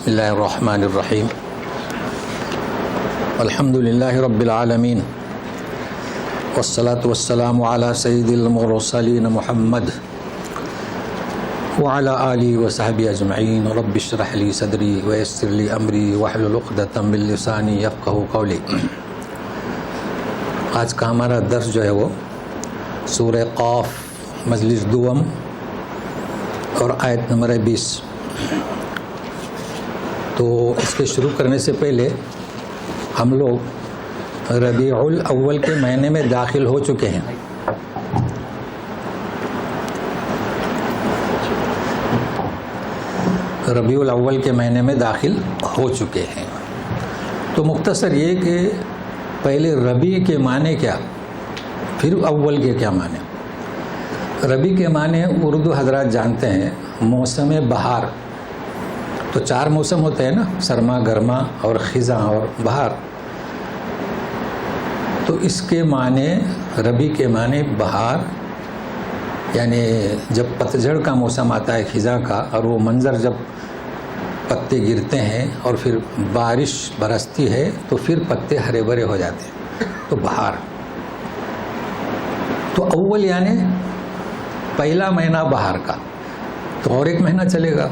بسم اللہ الرحمن الرحیم الحمد للہ رب العالمین والصلاة والسلام علی سید المرسلین محمد وعلی آلہ وصحبہ اجمعین رب اشرح لی صدری ویسر لی امری واحلل عقدۃ من لسانی یفقہوا قولی۔ آج کا ہمارا درس جو ہے وہ سورہ قاف مجلس دوم اور آیت نمبر 20۔ تو اس کے شروع کرنے سے پہلے ہم لوگ ربیع الاول کے مہینے میں داخل ہو چکے ہیں۔ ربیع الاول کے مہینے میں داخل ہو چکے ہیں۔ تو مختصر یہ کہ پہلے ربیع کے معنی کیا، پھر اول کے کیا معنی۔ ربیع کے معنی اردو حضرات جانتے ہیں موسم بہار۔ تو 4 موسم ہوتے ہیں نا، سرما، گرما اور خزاں اور بہار۔ تو اس کے معنی ربیع کے معنی بہار، یعنی جب پتجھڑ کا موسم آتا ہے خزاں کا، اور وہ منظر جب پتے گرتے ہیں اور پھر بارش برستی ہے تو پھر پتے ہرے بھرے ہو جاتے ہیں، تو بہار۔ تو اول یعنی پہلا مہینہ بہار کا، تو اور ایک مہینہ چلے گا۔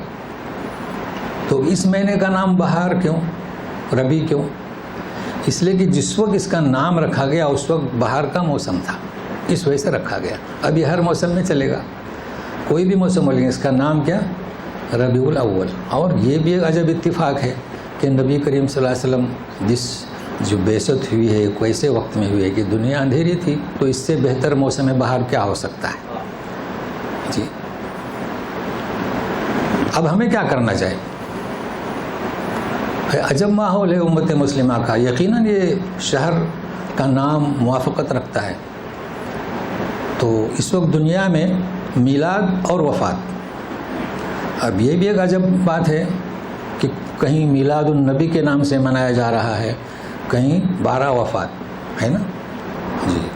تو اس مہینے کا نام بہار کیوں، ربیع کیوں؟ اس لیے کہ جس وقت اس کا نام رکھا گیا اس وقت بہار کا موسم تھا، اس وجہ سے رکھا گیا۔ اب یہ ہر موسم میں چلے گا، کوئی بھی موسم ہو، لیکن اس کا نام کیا، ربیع الاول۔ اور یہ بھی ایک عجب اتفاق ہے کہ نبی کریم صلی اللہ علیہ وسلم جو بعثت ہوئی ہے ویسے وقت میں ہوئی ہے کہ دنیا اندھیری تھی، تو اس سے بہتر موسم بہار کیا ہو سکتا ہے جی۔ اب ہمیں کیا کرنا چاہیے؟ عجب ماحول ہے امت مسلمہ کا۔ یقیناً یہ شہر کا نام موافقت رکھتا ہے۔ تو اس وقت دنیا میں میلاد اور وفات، اب یہ بھی ایک عجب بات ہے کہ کہیں میلاد النبی کے نام سے منایا جا رہا ہے، کہیں 12 وفات ہے نا جی۔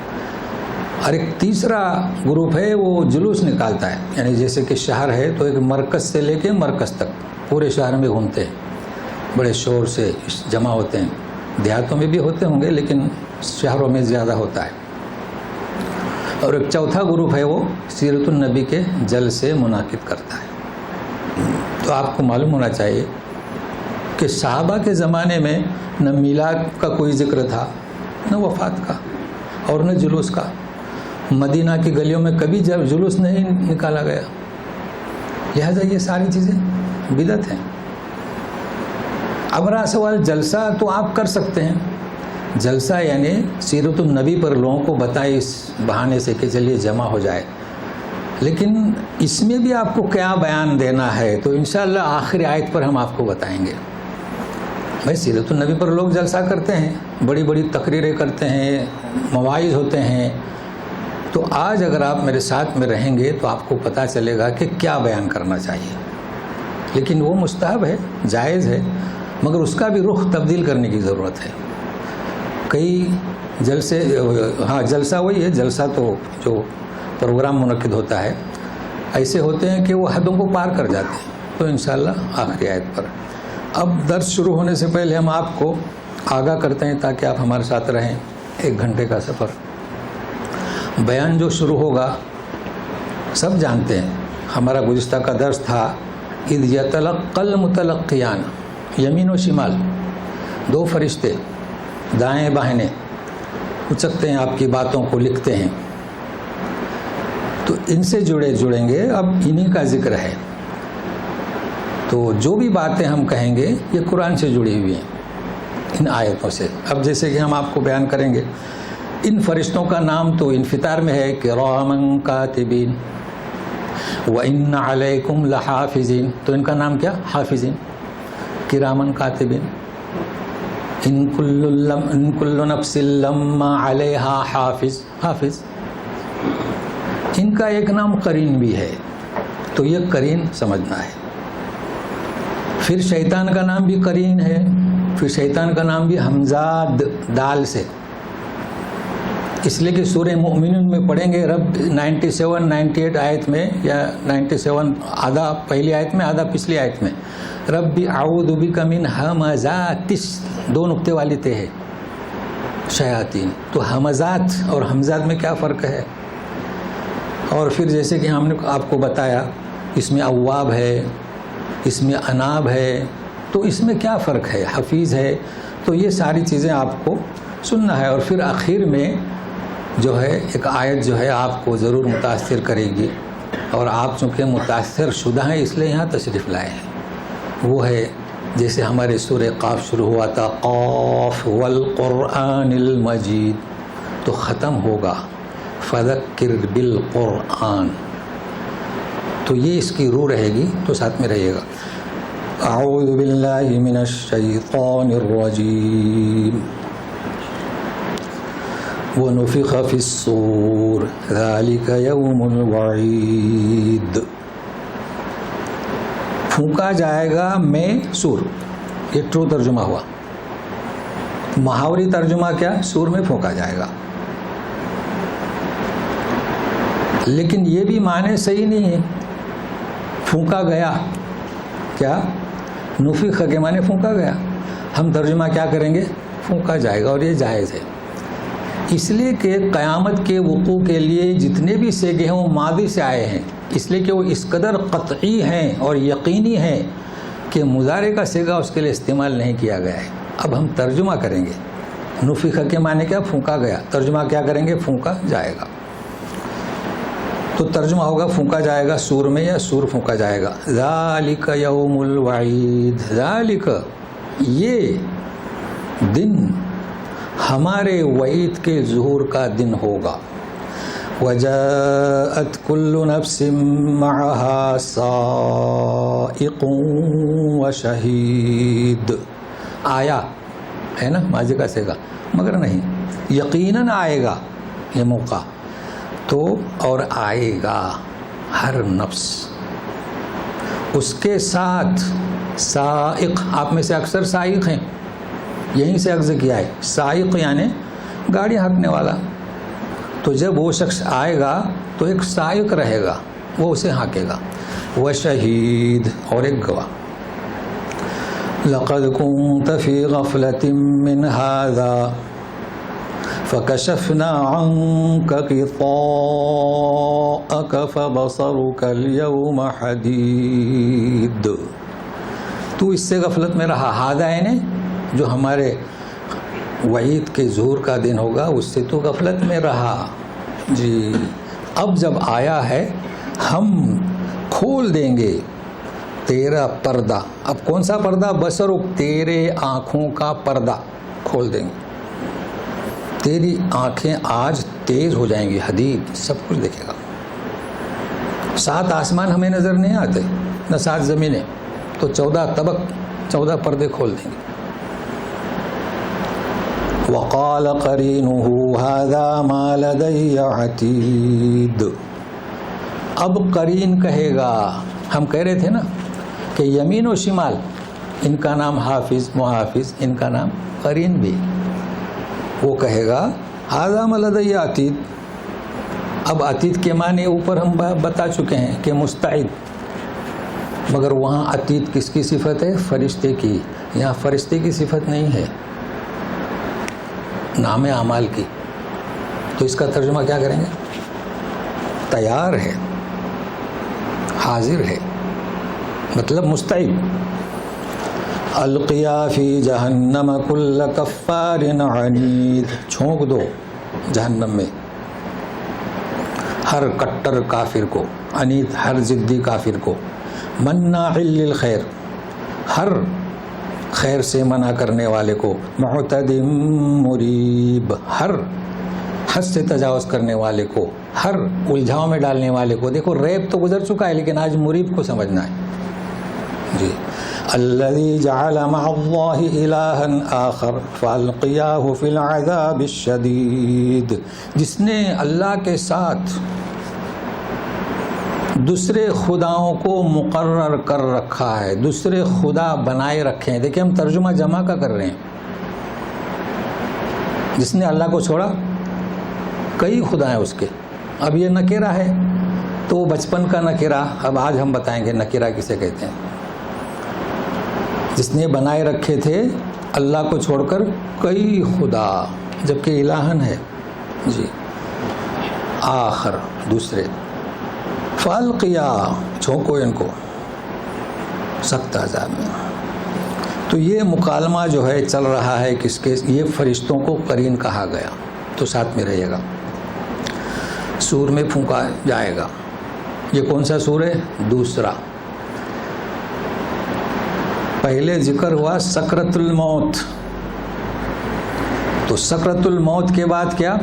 اور ایک تیسرا گروپ ہے وہ جلوس نکالتا ہے، یعنی جیسے کہ شہر ہے تو ایک مرکز سے لے کے مرکز تک پورے شہر میں گھومتے ہیں، بڑے شور سے جمع ہوتے ہیں۔ دیہاتوں میں بھی ہوتے ہوں گے لیکن شہروں میں زیادہ ہوتا ہے۔ اور ایک چوتھا گروپ ہے وہ سیرت النبی کے جلسے منعقد کرتا ہے۔ تو آپ کو معلوم ہونا چاہیے کہ صحابہ کے زمانے میں نہ میلاد کا کوئی ذکر تھا، نہ وفات کا، اور نہ جلوس کا۔ مدینہ کی گلیوں میں کبھی جب جلوس نہیں نکالا گیا، لہذا یہ ساری چیزیں بدعت ہیں۔ اب رہا سوال جلسہ، تو آپ کر سکتے ہیں جلسہ، یعنی سیرت النبی پر لوگوں کو بتائے اس بہانے سے کہ چلیے جمع ہو جائے، لیکن اس میں بھی آپ کو کیا بیان دینا ہے تو انشاءاللہ آخری آیت پر ہم آپ کو بتائیں گے۔ بھائی سیرت النبی پر لوگ جلسہ کرتے ہیں، بڑی بڑی تقریریں کرتے ہیں، مواعظ ہوتے ہیں۔ تو آج اگر آپ میرے ساتھ میں رہیں گے تو آپ کو پتہ چلے گا کہ کیا بیان کرنا چاہیے۔ لیکن وہ مستحب ہے، جائز ہے، مگر اس کا بھی رخ تبدیل کرنے کی ضرورت ہے۔ کئی جلسے، ہاں جلسہ وہی ہے، جلسہ تو جو پروگرام منعقد ہوتا ہے، ایسے ہوتے ہیں کہ وہ حدوں کو پار کر جاتے ہیں۔ تو انشاءاللہ آخری آیت پر۔ اب درس شروع ہونے سے پہلے ہم آپ کو آگاہ کرتے ہیں تاکہ آپ ہمارے ساتھ رہیں۔ 1 گھنٹے کا سفر، بیان جو شروع ہوگا سب جانتے ہیں، ہمارا گزشتہ کا درس تھا اذ یتلقی المتلقیان، یمین و شمال 2 فرشتے دائیں بائیں اچکتے ہیں، آپ کی باتوں کو لکھتے ہیں۔ تو ان سے جڑیں گے، اب انہی کا ذکر ہے۔ تو جو بھی باتیں ہم کہیں گے یہ قرآن سے جڑی ہوئی ہیں، ان آیتوں سے۔ اب جیسے کہ ہم آپ کو بیان کریں گے، ان فرشتوں کا نام تو انفطار میں ہے کرامن کاتبین وَإِنَّ عَلَيْكُمْ لَحَافِظِينَ۔ تو ان کا نام کیا، حافظین، کرامن کاتبین۔ ان کل نفس لما علیہا حافظ، حافظ۔ ان کا ایک نام قرین بھی ہے، تو یہ قرین سمجھنا ہے۔ پھر شیطان کا نام بھی قرین ہے، پھر شیطان کا نام بھی حمزہ دال سے، اس لیے کہ سورہ مؤمنون میں پڑھیں گے رب 97 98 آیت میں، یا 97 آدھا پہلی آیت میں آدھا پچھلی آیت میں، ربی اعوذ بک من ہمزات، دو نقطے والی تے ہے شیاطین، تو ہمزات اور حمزات میں کیا فرق ہے؟ اور پھر جیسے کہ ہم نے آپ کو بتایا اس میں اواب ہے، اس میں اناب ہے، تو اس میں کیا فرق ہے؟ حفیظ ہے، تو یہ ساری چیزیں آپ کو سننا ہے۔ اور پھر آخر میں جو ہے ایک آیت جو ہے آپ کو ضرور متاثر کرے گی، اور آپ چونکہ متاثر شدہ ہیں اس لیے یہاں تشریف لائے ہیں، وہ ہے جیسے ہمارے سورہ قاف شروع ہوا تھا قاف والقرآن المجید، تو ختم ہوگا فذکر بالقرآن، تو یہ اس کی روح رہے گی، تو ساتھ میں رہیے گا۔ اعوذ باللہ من الشیطان الرجیم وَنُفِخَ فِي الصُّورِ ذَلِكَ يَوْمُ الْوَعِيدِ، پھونکا جائے گا میں سور، یہ ٹرو ترجمہ ہوا۔ محاوری ترجمہ کیا؟ سور میں پھونکا جائے گا، لیکن یہ بھی معنی صحیح نہیں ہے۔ پھونکا گیا، کیا؟ نفخ کے معنی پھونکا گیا، ہم ترجمہ کیا کریں گے؟ پھونکا جائے گا، اور یہ جائز ہے اس لیے کہ قیامت کے وقوع کے لیے جتنے بھی سیگے ہیں وہ ماضی سے آئے ہیں، اس لیے کہ وہ اس قدر قطعی ہیں اور یقینی ہیں کہ مضارع کا سیگا اس کے لیے استعمال نہیں کیا گیا ہے۔ اب ہم ترجمہ کریں گے، نفخ کے معنی کیا؟ پھونکا گیا، ترجمہ کیا کریں گے؟ پھونکا جائے گا، تو ترجمہ ہوگا پھونکا جائے گا سور میں، یا سور پھونکا جائے گا۔ ذالک یوم الوعید، ذالک یہ دن ہمارے وعید کے ظہور کا دن ہوگا۔ وجاءت کل نفس معها سائق وشہید، آیا ہے نا ماضی کا سیگا، مگر نہیں، یقیناً آئے گا یہ موقع، تو اور آئے گا ہر نفس، اس کے ساتھ سائق، آپ میں سے اکثر سائق ہیں، یہیں سے اخذ کیا ہے، سائق یعنی گاڑی ہانکنے والا، تو جب وہ شخص آئے گا تو ایک سائق رہے گا، وہ اسے ہانکے گا، وہ شہید، اور ایک گواہ۔ لقد كنت في غفلة من هذا فكشفنا عنك غطاءك فبصرك اليوم حديد، تو اس سے غفلت میں رہا، ہادہ یعنی جو ہمارے وعید کے ظہور کا دن ہوگا اس سے تو غفلت میں رہا جی، اب جب آیا ہے ہم کھول دیں گے تیرا پردہ۔ اب کون سا پردہ؟ بصرک، تیرے آنکھوں کا پردہ کھول دیں گے، تیری آنکھیں آج تیز ہو جائیں گی، حدید، سب کچھ دیکھے گا۔ 7 آسمان ہمیں نظر نہیں آتے، نہ 7 زمینیں، تو 14 طبق، 14 پردے کھول دیں گے۔ وقال قرینہ ھذا ما لدی عتید، اب قرین کہے گا، ہم کہہ رہے تھے نا کہ یمین و شمال ان کا نام حافظ، محافظ، ان کا نام قرین بھی، وہ کہے گا ھذا ما لدی عتید۔ اب عتید کے معنی اوپر ہم بتا چکے ہیں کہ مستعد، مگر وہاں عتید کس کی صفت ہے؟ فرشتے کی، یہاں فرشتے کی صفت نہیں ہے، نام اعمال کی، تو اس کا ترجمہ کیا کریں گے؟ تیار ہے، حاضر ہے، مطلب مستعد۔ القیا فی جہنم کل کفار عنید، چھونک دو جہنم میں ہر کٹر کافر کو، عنید ہر ضدی کافر کو، مناع للخیر ہر خیر سے منع کرنے والے کو، معتد مریب ہر حد سے تجاوز کرنے والے کو، ہر الجھاؤ میں ڈالنے والے کو۔ دیکھو ریب تو گزر چکا ہے، لیکن آج مریب کو سمجھنا ہے جی۔ الذی جعل مع اللہ الہا آخر فالقیاہ فی العذاب الشدید، جس نے اللہ کے ساتھ دوسرے خداؤں کو مقرر کر رکھا ہے، دوسرے خدا بنائے رکھے ہیں۔ دیکھیں ہم ترجمہ جمع کا کر رہے ہیں، جس نے اللہ کو چھوڑا، کئی خدا ہیں اس کے۔ اب یہ نکرہ ہے تو وہ بچپن کا نکرہ، اب آج ہم بتائیں گے نکرہ کسے کہتے ہیں۔ جس نے بنائے رکھے تھے اللہ کو چھوڑ کر کئی خدا، جبکہ الہن ہے جی آخر دوسرے، فالقیا چھونکو ان کو سخت عذاب میں۔ تو یہ مکالمہ جو ہے چل رہا ہے کس کے، یہ فرشتوں کو قرین کہا گیا، تو ساتھ میں رہیے گا۔ سور میں پھونکا جائے گا، یہ کون سا سور ہے؟ دوسرا۔ پہلے ذکر ہوا سکرت الموت، تو سکرت الموت کے بعد کیا؟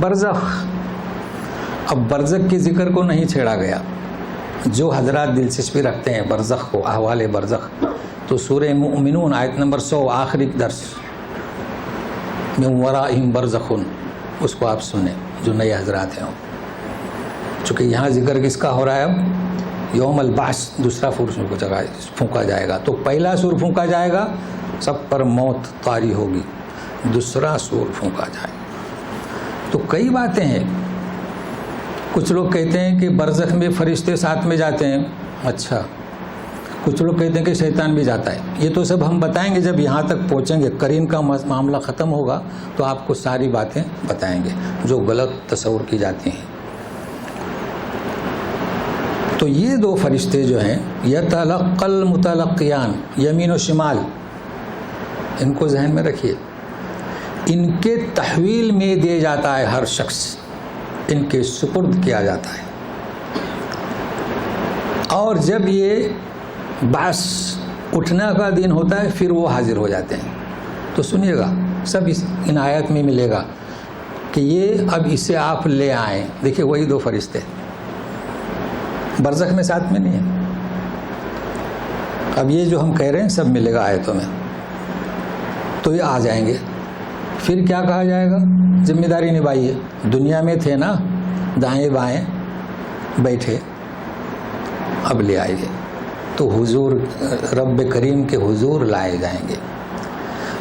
برزخ۔ اب برزخ کے ذکر کو نہیں چھیڑا گیا، جو حضرات دلچسپی رکھتے ہیں برزخ کو، احوال برزخ، تو سورہ مؤمنون آیت نمبر 100 آخری درس، من ورائہم برزخ، اس کو آپ سنیں جو نئے حضرات ہیں۔ چونکہ یہاں ذکر کس کا ہو رہا ہے اب؟ یوم البعث، دوسرا سور پھونکا جائے گا۔ تو پہلا سور پھونکا جائے گا، سب پر موت طاری ہوگی، دوسرا سور پھونکا جائے گا۔ تو کئی باتیں ہیں، کچھ لوگ کہتے ہیں کہ برزخ میں فرشتے ساتھ میں جاتے ہیں، اچھا، کچھ لوگ کہتے ہیں کہ شیطان بھی جاتا ہے۔ یہ تو سب ہم بتائیں گے جب یہاں تک پہنچیں گے، قرین کا معاملہ ختم ہوگا تو آپ کو ساری باتیں بتائیں گے جو غلط تصور کی جاتی ہیں۔ تو یہ دو فرشتے جو ہیں، یتلقی المتلقیان، یمین و شمال، ان کو ذہن میں رکھیے، ان کے تحویل میں دیا جاتا ہے ہر شخص، ان کے سپرد کیا جاتا ہے، اور جب یہ بعث اٹھنا کا دن ہوتا ہے پھر وہ حاضر ہو جاتے ہیں۔ تو سنیے گا، سب ان آیت میں ملے گا کہ یہ اب اسے آپ لے آئیں۔ دیکھیں وہی دو فرشتے برزخ میں ساتھ میں نہیں ہیں، اب یہ جو ہم کہہ رہے ہیں سب ملے گا آیتوں میں، تو یہ آ جائیں گے۔ پھر کیا کہا جائے گا؟ ذمہ داری نبھائیے، دنیا میں تھے نا دائیں بائیں بیٹھے، اب لے آئیے، تو حضور رب کریم کے حضور لائے جائیں گے۔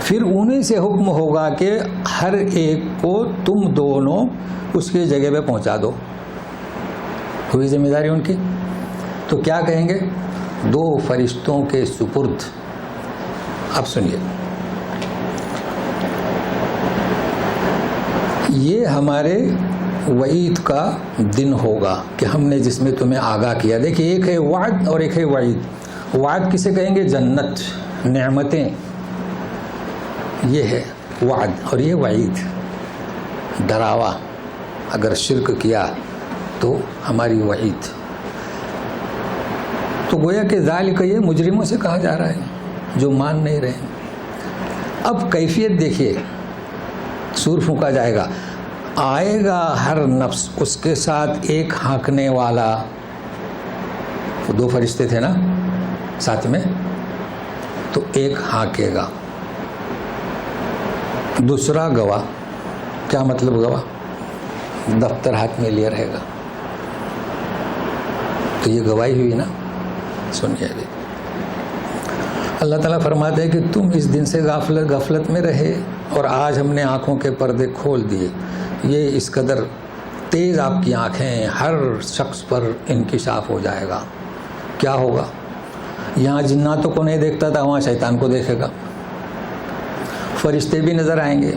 پھر انہیں سے حکم ہوگا کہ ہر ایک کو تم دونوں اس کی جگہ پہ پہنچا دو، ہوئی ذمہ داری ان کی۔ تو کیا کہیں گے؟ دو فرشتوں کے سپرد۔ اب سنیے، یہ ہمارے وعید کا دن ہوگا کہ ہم نے جس میں تمہیں آگاہ کیا۔ دیکھیں ایک ہے وعد اور ایک ہے وعید۔ وعد کسے کہیں گے؟ جنت، نعمتیں، یہ ہے وعد، اور یہ وعید، ڈراوا، اگر شرک کیا تو ہماری وعید۔ تو گویا کہ ذالک یہ مجرموں سے کہا جا رہا ہے جو مان نہیں رہے۔ اب کیفیت دیکھیے، سور پھونکا جائے گا، آئے گا ہر نفس، اس کے ساتھ ایک ہانکنے والا، وہ دو فرشتے تھے نا ساتھ میں، تو ایک ہانکے گا، دوسرا گواہ۔ کیا مطلب گواہ؟ دفتر ہاتھ میں لیے رہے گا، تو یہ گواہی ہوئی نا۔ سنیے ابھی اللہ تعالیٰ فرماتے ہیں کہ تم اس دن سے غفلت میں رہے اور آج ہم نے آنکھوں کے پردے کھول دیے۔ یہ اس قدر تیز آپ کی آنکھیں، ہر شخص پر انکشاف ہو جائے گا۔ کیا ہوگا؟ یہاں جناتوں کو نہیں دیکھتا تھا، وہاں شیطان کو دیکھے گا، فرشتے بھی نظر آئیں گے۔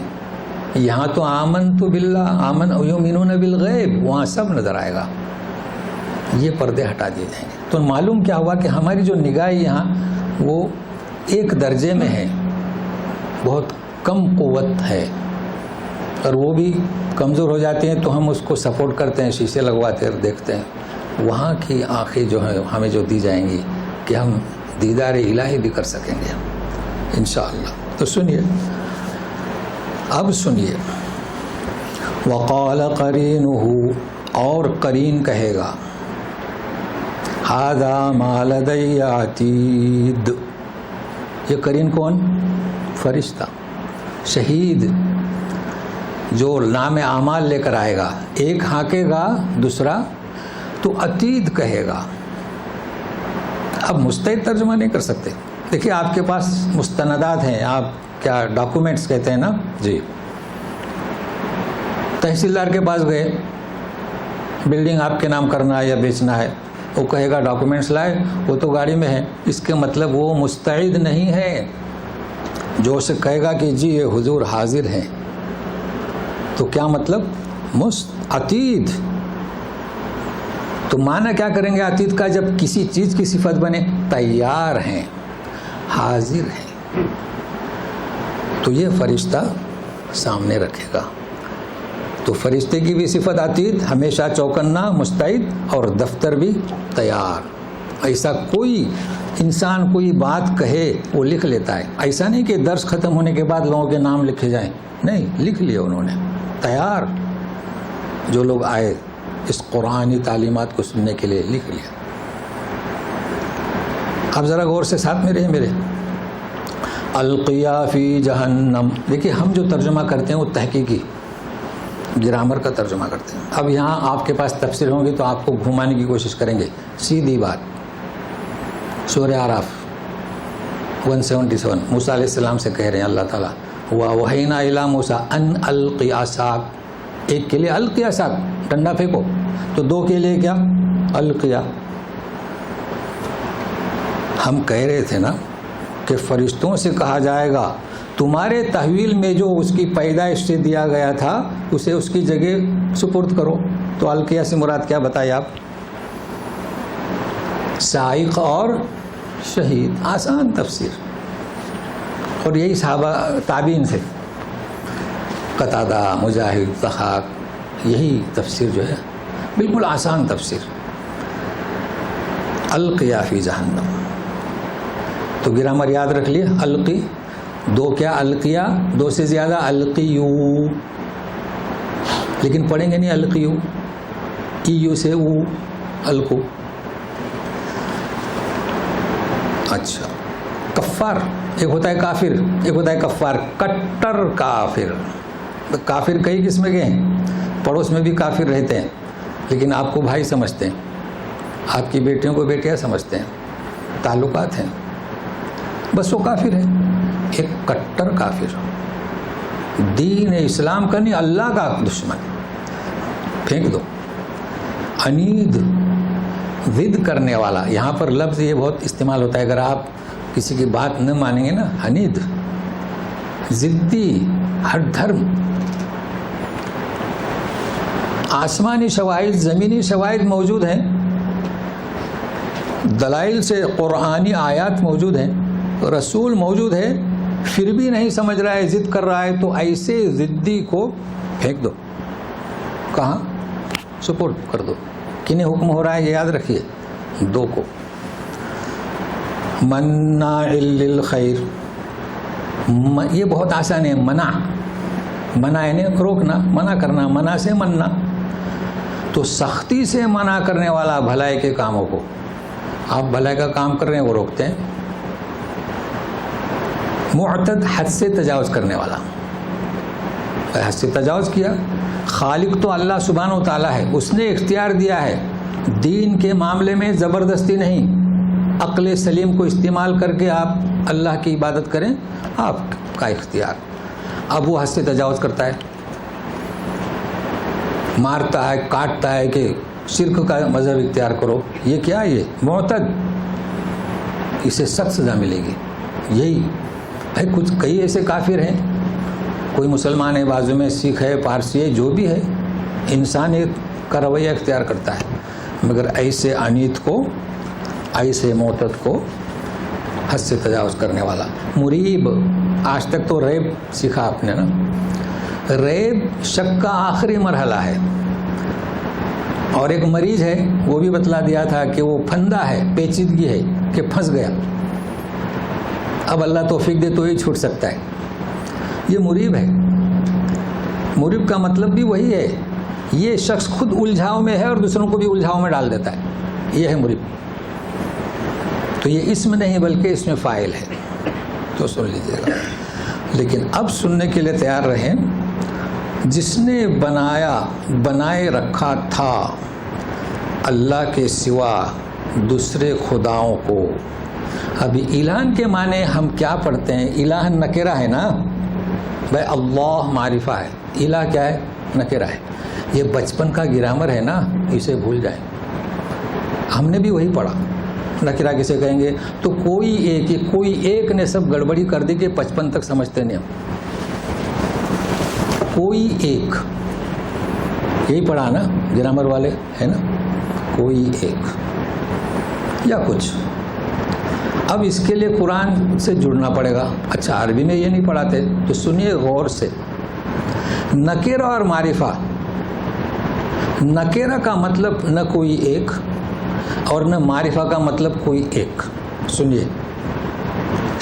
یہاں تو آمنت باللہ، آمن یؤمنون بالغیب، وہاں سب نظر آئے گا۔ یہ پردے ہٹا دیے جائیں گے۔ تو معلوم کیا ہوا کہ ہماری جو نگاہ یہاں وہ ایک درجے میں ہے، بہت کم قوت ہے، اور وہ بھی کمزور ہو جاتے ہیں تو ہم اس کو سپورٹ کرتے ہیں، شیشے لگواتے اور دیکھتے ہیں۔ وہاں کی آنکھیں جو ہیں ہمیں جو دی جائیں گی کہ ہم دیدار الہی بھی کر سکیں گے انشاءاللہ۔ تو سنیے، اب سنیے، وقال قرینہ، اور قرین کہے گا، ھذا ما لدی عتید۔ یہ قرین کون؟ فرشتہ، شہید، جو نام اعمال لے کر آئے گا۔ ایک ہانکے گا، دوسرا تو عتید کہے گا۔ اب مستعد ترجمہ نہیں کر سکتے۔ دیکھیے آپ کے پاس مستندات ہیں، آپ کیا ڈاکومنٹس کہتے ہیں نا جی، تحصیلدار کے پاس گئے، بلڈنگ آپ کے نام کرنا ہے یا بیچنا ہے، وہ کہے گا ڈاکومنٹس لائے، وہ تو گاڑی میں ہے، اس کے مطلب وہ مستعد نہیں ہے۔ جو اسے کہے گا کہ جی یہ حضور حاضر ہیں، تو کیا مطلب؟ عتید۔ تو معنی کیا کریں گے عتید کا؟ جب کسی چیز کی صفت بنے، تیار ہیں، حاضر ہیں، تو یہ فرشتہ سامنے رکھے گا۔ تو فرشتے کی بھی صفت عتید، ہمیشہ چوکنا، مستعد، اور دفتر بھی تیار۔ ایسا کوئی انسان کوئی بات کہے وہ لکھ لیتا ہے، ایسا نہیں کہ درس ختم ہونے کے بعد لوگوں کے نام لکھے جائیں، نہیں، لکھ لیے انہوں نے، تیار۔ جو لوگ آئے اس قرآنی تعلیمات کو سننے کے لیے، لکھ لیا۔ اب ذرا غور سے ساتھ میں رہے میرے۔ القیا فی جہنم، دیکھیے ہم جو ترجمہ کرتے ہیں وہ تحقیقی گرامر کا ترجمہ کرتے ہیں۔ اب یہاں آپ کے پاس تفسیر ہوں گی تو آپ کو گھمانے کی کوشش کریں گے، سیدھی بات۔ سورہ اعراف 177 موسیٰ علیہ السلام سے کہہ رہے ہیں اللہ تعالیٰ، وَوَحَيْنَا إِلَىٰ مُوسَىٰ أَنْ أَلْقِ عَصَاكَ، ایک کے لیے القی عصاک، ڈنڈا پھینکو، تو دو کے لیے کیا؟ القیا۔ ہم کہہ رہے تھے نا کہ فرشتوں سے کہا جائے گا تمہارے تحویل میں جو اس کی پیدائش سے دیا گیا تھا اسے اس کی جگہ سپرد کرو۔ تو القیہ سے مراد کیا بتائیے آپ؟ سائق اور شہید، آسان تفسیر۔ اور یہی صحابہ تابعین سے، قتادہ، مجاہد، ضحاک، یہی تفسیر جو ہے بالکل آسان تفسیر۔ القیا فی جہنم، تو گرامر یاد رکھ لیے، القی، دو کیا؟ القیا، دو سے زیادہ القیو، لیکن پڑھیں گے نہیں القیو، ایو سے او، القو۔ اچھا، کفار، ایک ہوتا ہے کافر، ایک ہوتا ہے کفار، کٹر کافر۔ کافر کئی قسم کے ہیں، پڑوس میں بھی کافر رہتے ہیں لیکن آپ کو بھائی سمجھتے ہیں، آپ کی بیٹیوں کو بیٹیاں سمجھتے ہیں، تعلقات ہیں، بس وہ کافر ہے۔ ایک کٹر کافر، دین اسلام کا نہیں، اللہ کا دشمن، پھینک دو۔ عنید، ضد کرنے والا، یہاں پر لفظ یہ بہت استعمال ہوتا ہے، اگر آپ کسی کی بات نہ مانیں گے نا، عنید، ضدی، ہٹ دھرم۔ آسمانی شواہد، زمینی شواہد موجود ہیں، دلائل سے قرآنی آیات موجود ہیں، رسول موجود ہے، پھر بھی نہیں سمجھ رہا ہے، ضد کر رہا ہے، تو ایسے ضدی کو پھینک دو۔ کہاں؟ سپورٹ کر دو۔ کنہیں حکم ہو رہا ہے یہ یاد رکھیے، دو کو۔ مناع للخیر، یہ بہت آسان ہے، منع یعنی روکنا، منع کرنا، منع سے مننا، تو سختی سے منع کرنے والا بھلائی کے کاموں کو۔ آپ بھلائی کا کام کر رہے ہیں، وہ روکتے ہیں۔ معتد، حد سے تجاوز کرنے والا، حد سے تجاوز کیا۔ خالق تو اللہ سبحانہ و تعالیٰ ہے، اس نے اختیار دیا ہے، دین کے معاملے میں زبردستی نہیں، عقل سلیم کو استعمال کر کے آپ اللہ کی عبادت کریں، آپ کا اختیار۔ اب وہ حد سے تجاوز کرتا ہے، مارتا ہے، کاٹتا ہے کہ شرک کا مذہب اختیار کرو، یہ کیا؟ یہ معتد، اسے سخت سزا ملے گی۔ یہی ہے، کچھ کئی ایسے کافر ہیں، کوئی مسلمان ہے، بازو میں سکھ ہے، پارسی ہے، جو بھی ہے، انسانیت کا رویہ اختیار کرتا ہے، مگر ایسے عنید کو، ایسے معتد کو، حد سے تجاوز کرنے والا۔ مریب، آج تک تو ریب سیکھا آپ نے نا، ریب شک کا آخری مرحلہ ہے، اور ایک مریض ہے وہ بھی بتلا دیا تھا کہ وہ پھندا ہے، پیچیدگی ہے کہ پھنس گیا، اب اللہ توفیق دے تو یہ چھوٹ سکتا ہے، یہ مریب ہے۔ مریب کا مطلب بھی وہی ہے، یہ شخص خود الجھاؤ میں ہے اور دوسروں کو بھی الجھاؤ میں ڈال دیتا ہے، یہ ہے مریب۔ تو یہ اسم نہیں بلکہ اس میں فاعل ہے، تو سن لیجیے گا۔ لیکن اب سننے کے لیے تیار رہیں، جس نے بنائے رکھا تھا اللہ کے سوا دوسرے خداؤں کو۔ ابھی الہن کے معنی ہم کیا پڑھتے ہیں؟ الہن نکرہ ہے نا بھائی، اللہ معرفہ ہے، الہ کیا ہے؟ نکرہ ہے۔ یہ بچپن کا گرامر ہے نا، اسے بھول جائیں۔ ہم نے بھی وہی پڑھا. نکرہ کسے کہیں گے؟ تو کوئی ایک نے سب گڑبڑی کر دی کہ 55 تک سمجھتے نہیں ہم. کوئی ایک، یہی پڑھا نا گرامر والے، ہے نا؟ کوئی ایک یا کچھ. اب اس کے لیے قرآن سے جڑنا پڑے گا. اچھا عربی میں یہ نہیں پڑھاتے تو سنیے غور سے. نکرہ اور معرفہ. نکرہ کا مطلب نہ کوئی ایک اور نہ معرفہ کا مطلب کوئی ایک. سنیے،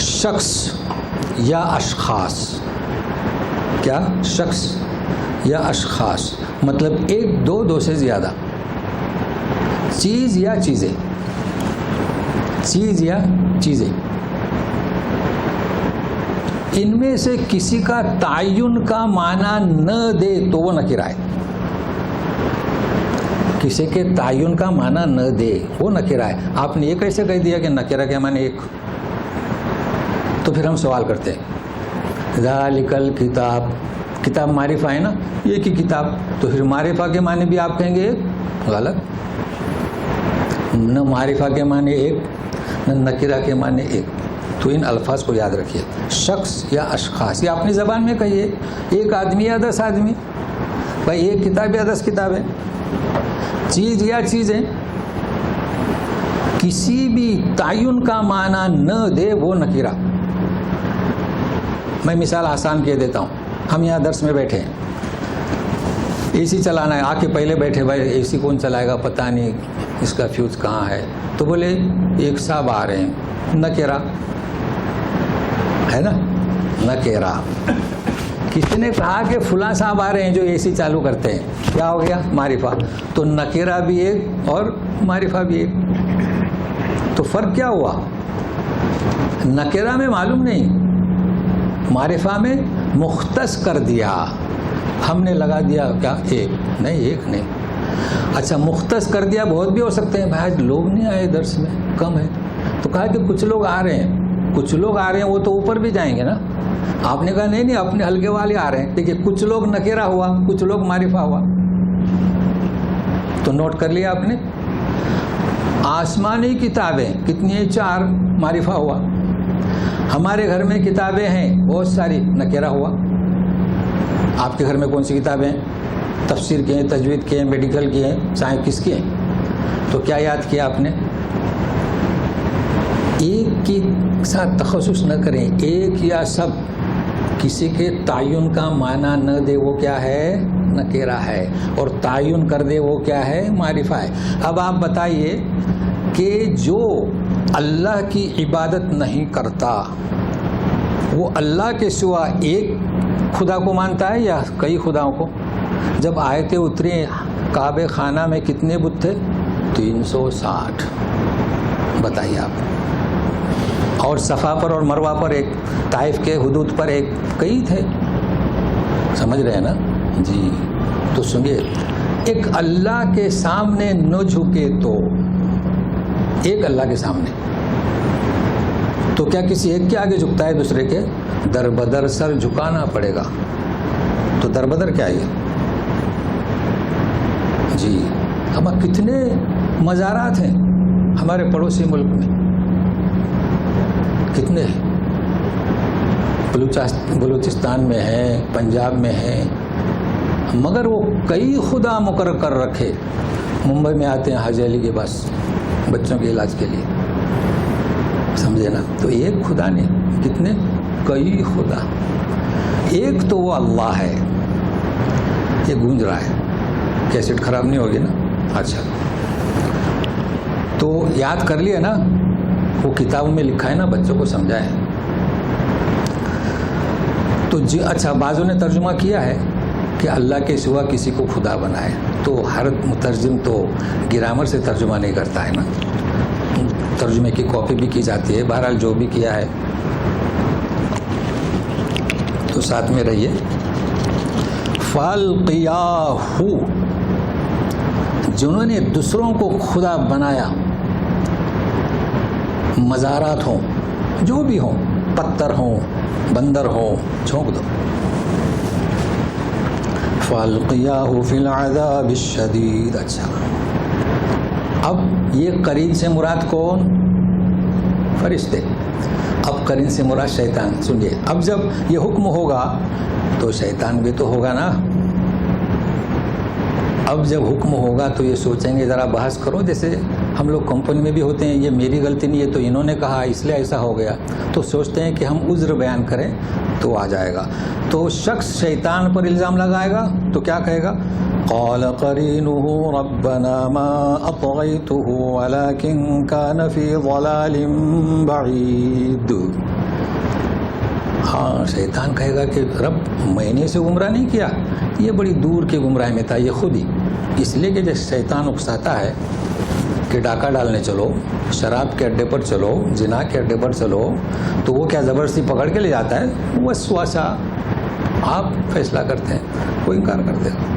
شخص یا اشخاص. کیا؟ شخص یا اشخاص مطلب ایک، دو سے زیادہ. چیز یا چیزیں. چیز یا چیزیں. ان میں سے کسی کا تعین کا معنی نہ دے تو وہ نکرہ ہے. کسی کے تعین کا معنی نہ دے وہ نکرہ ہے. آپ نے یہ کیسے کہہ دیا کہ نکرہ کے معنی ایک؟ تو پھر ہم سوال کرتے ہیں ذالک الکتاب، کتاب معرفہ ہے نا، ایک ہی کتاب، تو پھر معرفہ کے معنی بھی آپ کہیں گے ایک؟ غلط. نہ معرفہ کے معنی ایک، نہ نکرہ کے معنی ایک. تو ان الفاظ کو یاد رکھیے. شخص یا اشخاص، یہ اپنی زبان میں کہیے. ایک آدمی یا 10 آدمی، بھائی ایک کتاب یا 10 کتابیں. چیز یا چیزیں. کسی بھی تعین کا معنی نہ دے وہ نکرہ. میں مثال آسان کہہ دیتا ہوں. ہم یہاں درس میں بیٹھے ہیں، اے سی چلانا ہے. آ کے پہلے بیٹھے، بھائی اے سی کون چلائے گا، پتہ نہیں اس کا فیوز کہاں ہے. تو بولے ایک صاحب آ رہے ہیں، نکرہ ہے نا، نکرہ. کسی نے کہا کہ فلاں صاحب آ رہے ہیں جو اے سی چالو کرتے ہیں، کیا ہو گیا؟ معرفہ. تو نکرہ بھی ایک اور معرفہ بھی ایک. تو فرق کیا ہوا؟ نکرہ میں معلوم نہیں، معرفہ میں مختص کر دیا. ہم نے لگا دیا کیا؟ ایک نہیں، ایک نہیں. اچھا مختص کر دیا. بہت بھی ہو سکتے ہیں، بھائی آج لوگ نہیں آئے درس میں، کم ہے. تو کہا کہ کچھ لوگ آ رہے ہیں. کچھ لوگ آ رہے ہیں وہ تو اوپر بھی جائیں گے نا. آپ نے کہا نہیں اپنے ہلکے والے آ رہے ہیں. دیکھیے کچھ لوگ نکرہ ہوا، کچھ لوگ معرفہ ہوا. تو نوٹ کر لیا آپ نے. آسمانی کتابیں کتنی ہیں؟ 4. معرفہ ہوا. ہمارے گھر میں کتابیں ہیں بہت ساری، نکرہ ہوا. آپ کے گھر میں کون سی کتابیں ہیں؟ تفسیر کے ہیں، تجوید کے ہیں، میڈیکل کے ہیں، سائنس کس کے ہیں؟ تو کیا یاد کیا آپ نے؟ ایک کے ساتھ تخصص نہ کریں، ایک یا سب. کسی کے تعین کا معنی نہ دے وہ کیا ہے؟ نکرہ ہے. اور تعین کر دے وہ کیا ہے؟ معرفہ ہے. اب آپ بتائیے کہ جو اللہ کی عبادت نہیں کرتا وہ اللہ کے سوا ایک خدا کو مانتا ہے یا کئی خداؤں کو؟ جب آیتیں اتری کعبہ خانہ میں کتنے بت تھے؟ 360. بتائیے آپ. اور صفا پر اور مروہ پر ایک، طائف کے حدود پر ایک، کئی تھے. سمجھ رہے ہیں نا جی؟ تو سنیے، ایک اللہ کے سامنے نہ جھکے تو، ایک اللہ کے سامنے، تو کیا کسی ایک کے آگے جھکتا ہے؟ دوسرے کے در بدر سر جھکانا پڑے گا. تو در بدر کیا ہے جی؟ اب کتنے مزارات ہیں ہمارے پڑوسی ملک میں، کتنے ہیں؟ بلوچستان میں ہیں، پنجاب میں ہیں، مگر وہ کئی خدا مقرر کر رکھے. ممبئی میں آتے ہیں حاج علی کے پاس بچوں کے علاج کے لیے. سمجھے نا؟ تو ایک خدا نہیں، کتنے؟ کئی خدا. ایک تو وہ اللہ ہے. یہ گونج رہا ہے، کیسٹ خراب نہیں ہوگی نا؟ اچھا تو یاد کر لیا نا، وہ کتابوں میں لکھا ہے نا، بچوں کو سمجھائے. تو جی اچھا، بعضوں نے ترجمہ کیا ہے کہ اللہ کے سوا کسی کو خدا بنائے. تو ہر مترجم تو گرامر سے ترجمہ نہیں کرتا ہے نا، ترجمے کی کاپی بھی کی جاتی ہے. بہرحال جو بھی کیا ہے تو ساتھ میں رہیے. فَالْقِيَاهُ، جنہوں نے دوسروں کو خدا بنایا، مزارات ہوں، جو بھی ہوں، پتھر ہوں، بندر ہوں، جھونک دو. فَالْقِيَاهُ فِي الْعَذَابِ الشَّدِيدِ. اچھا اب یہ قرین سے مراد کون؟ فرشتے. اب قرین سے مراد شیطان. سنیے، اب جب یہ حکم ہوگا تو شیطان بھی تو ہوگا نا. اب جب حکم ہوگا تو یہ سوچیں گے، ذرا بحث کرو، جیسے ہم لوگ کمپنی میں بھی ہوتے ہیں، یہ میری غلطی نہیں ہے تو انہوں نے کہا اس لیے ایسا ہو گیا، تو سوچتے ہیں کہ ہم عذر بیان کریں تو آ جائے گا. تو شخص شیطان پر الزام لگائے گا تو کیا کہے گا؟ قال قرینہ ربنا ما اطغیتہ ولکن کان فی ضلال بعید. ہاں، شیطان کہے گا کہ رب میں نے اسے گمراہ نہیں کیا، یہ بڑی دور کے گمراہ میں تھا، یہ خود ہی. اس لیے کہ جب شیطان اکساتا ہے کہ ڈاکہ ڈالنے چلو، شراب کے اڈے پر چلو، زنا کے اڈے پر چلو، تو وہ کیا زبردستی پکڑ کے لے جاتا ہے؟ وسوسہ. آپ فیصلہ کرتے ہیں، وہ انکار کر دے گا.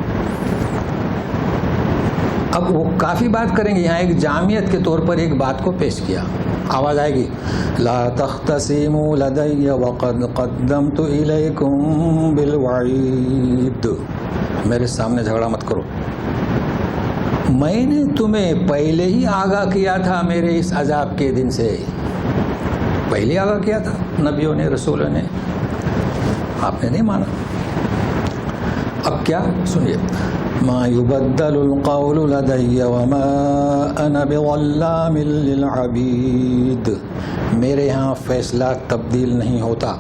اب وہ کافی بات کریں گے، یہاں ایک جامعیت کے طور پر ایک بات کو پیش کیا. آواز آئے گی، لا تختصموا لدی وقد قدمت الیکم بالوعید. میرے سامنے جھگڑا مت کرو، میں نے تمہیں پہلے ہی آگاہ کیا تھا میرے اس عذاب کے دن سے. پہلے آگاہ کیا تھا نبیوں نے، رسولوں نے، آپ نے نہیں مانا. اب کیا؟ سنیے، ما يبدل القول لدي وما انا بظلام للعبید. میرے ہاں فیصلہ تبدیل نہیں ہوتا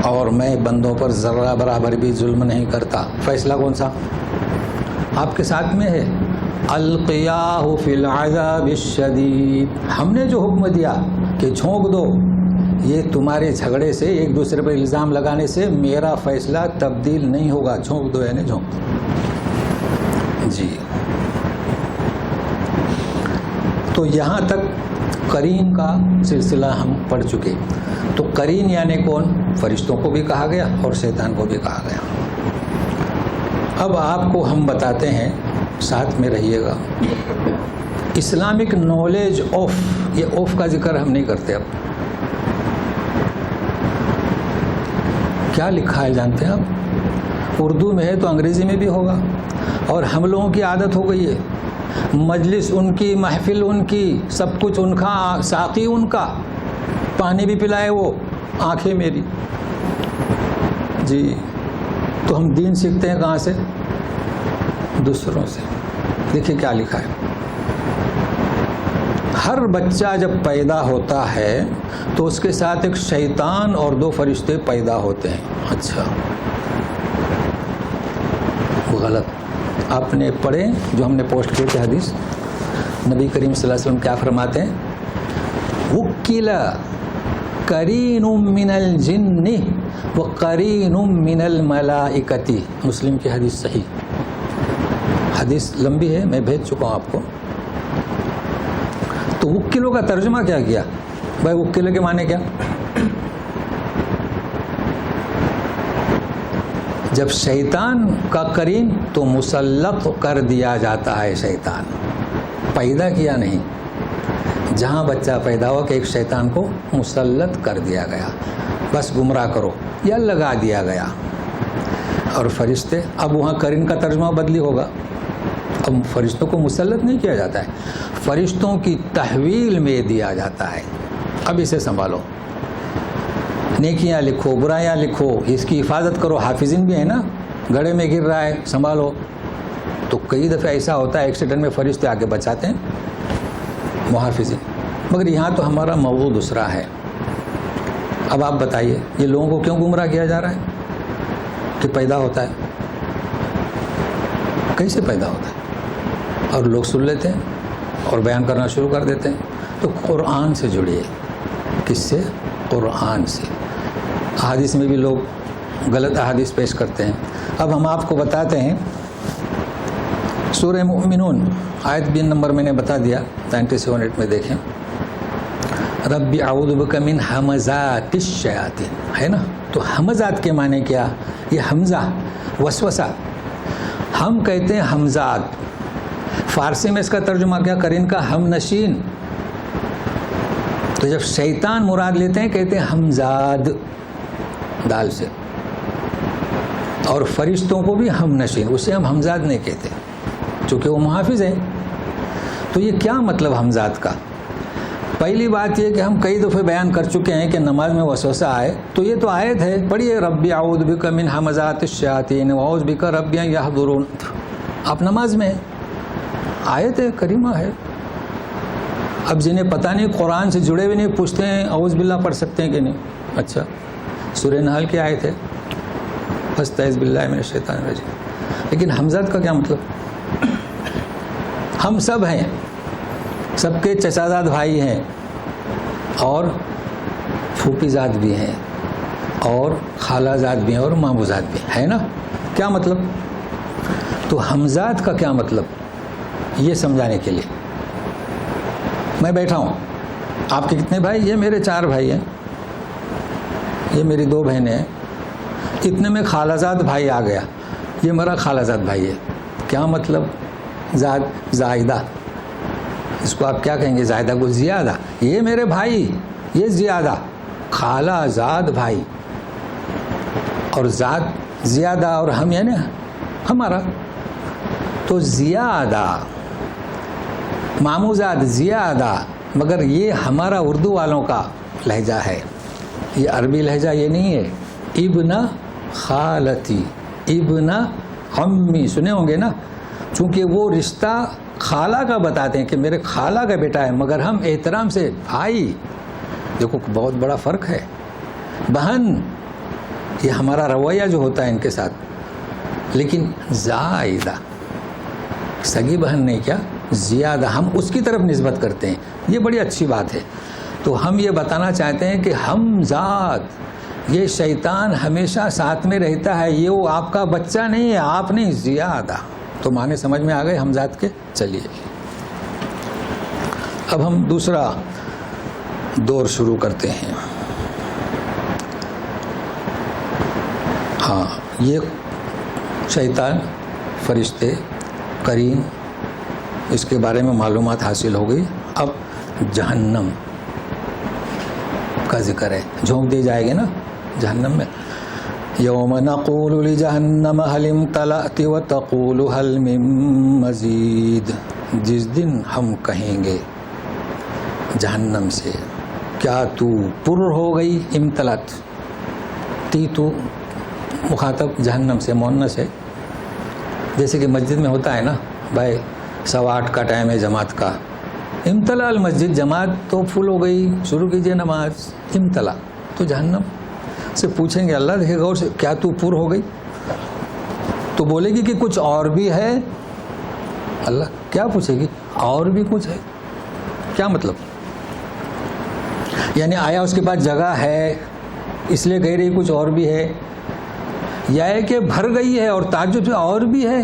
اور میں بندوں پر ذرہ برابر بھی ظلم نہیں کرتا. فیصلہ کون سا؟ آپ کے ساتھ میں ہے، القیاہ فی العذاب الشدید. ہم نے جو حکم دیا کہ جھونک دو، یہ تمہارے جھگڑے سے، ایک دوسرے پر الزام لگانے سے میرا فیصلہ تبدیل نہیں ہوگا. جھونک دو یعنی جھونک دو. جی، تو یہاں تک قرین کا سلسلہ ہم پڑھ چکے. تو قرین یعنی کون؟ فرشتوں کو بھی کہا گیا اور شیطان کو بھی کہا گیا. اب آپ کو ہم بتاتے ہیں، ساتھ میں رہیے گا. اسلامک نالج آف، یہ آف کا ذکر ہم نہیں کرتے. اب کیا لکھا ہے جانتے ہیں آپ؟ اردو میں ہے تو انگریزی میں بھی ہوگا. اور ہم لوگوں کی عادت ہو گئی ہے، مجلس ان کی، محفل ان کی، سب کچھ ان کا، ساقی ان کا، پانی بھی پلائے وہ، آنکھیں میری. جی، تو ہم دین سیکھتے ہیں کہاں سے؟ دوسروں سے. دیکھیں کیا لکھا ہے. ہر بچہ جب پیدا ہوتا ہے تو اس کے ساتھ ایک شیطان اور 2 فرشتے پیدا ہوتے ہیں. اچھا، غلط. آپ نے پڑھے جو ہم نے پوسٹ کیے تھے حدیث، نبی کریم صلی اللہ علیہ وسلم کیا فرماتے ہیں؟ وکیل قرین من الجن وقرین من الملائکۃ. مسلم کی حدیث صحیح. حدیث لمبی ہے، میں بھیج چکا ہوں آپ کو. تو وکیلوں کا ترجمہ کیا کیا بھائی؟ وکیلوں کے معنی کیا؟ جب شیطان کا قرین تو مسلط کر دیا جاتا ہے. شیطان پیدا کیا نہیں، جہاں بچہ پیدا ہو کہ ایک شیطان کو مسلط کر دیا گیا، بس گمراہ کرو یا لگا دیا گیا. اور فرشتے، اب وہاں قرین کا ترجمہ بدلی ہوگا. اب فرشتوں کو مسلط نہیں کیا جاتا ہے، فرشتوں کی تحویل میں دیا جاتا ہے. اب اسے سنبھالو، نیکیاں لکھو، برائیاں لکھو، اس کی حفاظت کرو. حافظین بھی ہے نا، گڑھے میں گر رہا ہے، سنبھالو. تو کئی دفعہ ایسا ہوتا ہے ایکسیڈنٹ میں فرشتے آ کے بچاتے ہیں، محافظین. مگر یہاں تو ہمارا موضوع دوسرا ہے. اب آپ بتائیے، یہ لوگوں کو کیوں گمراہ کیا جا رہا ہے؟ کہ پیدا ہوتا ہے. کیسے پیدا ہوتا ہے؟ اور لوگ سن لیتے ہیں اور بیان کرنا شروع کر دیتے ہیں. تو قرآن سے جڑیے. کس سے؟ قرآن سے. احادیث میں بھی لوگ غلط احادیث پیش کرتے ہیں. اب ہم آپ کو بتاتے ہیں، سورہ مومنون آیت 20 نمبر میں نے بتا دیا، 97 میں دیکھیں. رب اعوذ بک من ہمزات الشیاطین، ہے نا. تو ہمزات کے معنی کیا؟ یہ حمزہ، وسوسہ. ہم کہتے ہیں حمزات، فارسی میں اس کا ترجمہ کیا؟ قرین کا ہم نشین. تو جب شیطان مراد لیتے ہیں کہتے ہیں حمزاد، دال سے. اور فرشتوں کو بھی ہم نشین، اسے ہم حمزاد نہیں کہتے چونکہ وہ محافظ ہیں. تو یہ کیا مطلب ہمزات کا؟ پہلی بات یہ کہ ہم کئی دفعے بیان کر چکے ہیں کہ نماز میں وسوسہ آئے تو یہ تو آیت ہے، پڑھیے ربی اعوذ بک من ہمزات الشیاطین واعوذ بک ربی ان یحضرون، آپ نماز میں آیت ہے کریمہ ہے۔ اب جنہیں پتہ نہیں قرآن سے جڑے ہوئے نہیں پوچھتے ہیں اعوذ باللہ پڑھ سکتے ہیں کہ نہیں؟ اچھا سورہ نحل کی آیت ہے فاستعذ باللہ من الشیطان الرجیم، لیکن حمزات کا کیا مطلب؟ ہم سب ہیں، سب کے چچا زاد بھائی ہیں اور پھوپھی زاد بھی ہیں اور خالہ زاد بھی ہیں اور مامو زاد بھی ہیں، ہے نا؟ کیا مطلب؟ تو حمزات کا کیا مطلب یہ سمجھانے کے لیے میں بیٹھا ہوں۔ آپ کے کتنے بھائی؟ یہ میرے 4 بھائی ہیں، یہ میری 2 بہنیں ہیں، اتنے میں خالہ زاد بھائی آ گیا، یہ میرا خالہ زاد بھائی ہے۔ کیا مطلب؟ زاد زائدہ، اس کو آپ کیا کہیں گے؟ زائدہ کو زیادہ، یہ میرے بھائی یہ زیادہ، خالہ زاد بھائی اور زاد زیادہ اور ہم یعنی ہمارا، تو زیادہ مامو زاد زیادہ، مگر یہ ہمارا اردو والوں کا لہجہ ہے، یہ عربی لہجہ یہ نہیں ہے۔ ابن خالتی، ابن عمی، سنے ہوں گے نا، چونکہ وہ رشتہ خالہ کا بتاتے ہیں کہ میرے خالہ کا بیٹا ہے، مگر ہم احترام سے بھائی، دیکھو بہت بڑا فرق ہے۔ بہن، یہ ہمارا رویہ جو ہوتا ہے ان کے ساتھ، لیکن زائدہ سگی بہن نہیں، کیا زیادہ ہم اس کی طرف نسبت کرتے ہیں، یہ بڑی اچھی بات ہے۔ تو ہم یہ بتانا چاہتے ہیں کہ ہم ذات، یہ شیطان ہمیشہ ساتھ میں رہتا ہے، یہ وہ آپ کا بچہ نہیں ہے، آپ نہیں، زیادہ۔ تو معنی سمجھ میں آ گئے حمزات کے؟ چلیے اب ہم دوسرا دور شروع کرتے ہیں۔ ہاں، یہ شیطان، فرشتے، قرین، اس کے بارے میں معلومات حاصل ہو گئی۔ اب جہنم کا ذکر ہے، جھونک دی جائے گی نا جہنم میں۔ یوم نقول لجہنم هل امتلأت وتقول هل من مزید، جس دن ہم کہیں گے جہنم سے کیا تو پر ہو گئی؟ امتلأت، تی تو مخاطب جہنم سے مؤنث ہے، جیسے کہ مسجد میں ہوتا ہے نا بھائی 8:15 کا ٹائم ہے جماعت کا، امتلا المسجد، جماعت تو فل ہو گئی، شروع کیجئے نماز، امتلا۔ تو جہنم سے پوچھیں گے، اللہ دیکھے غور سے، کیا تو پر ہو گئی؟ تو بولے گی کہ کچھ اور بھی ہے۔ اللہ کیا پوچھے گی؟ اور بھی کچھ ہے؟ کیا مطلب؟ یعنی آیا اس کے پاس جگہ ہے اس لیے کہہ رہی کچھ اور بھی ہے، یا ہے کہ بھر گئی ہے اور تعجب سے اور بھی ہے؟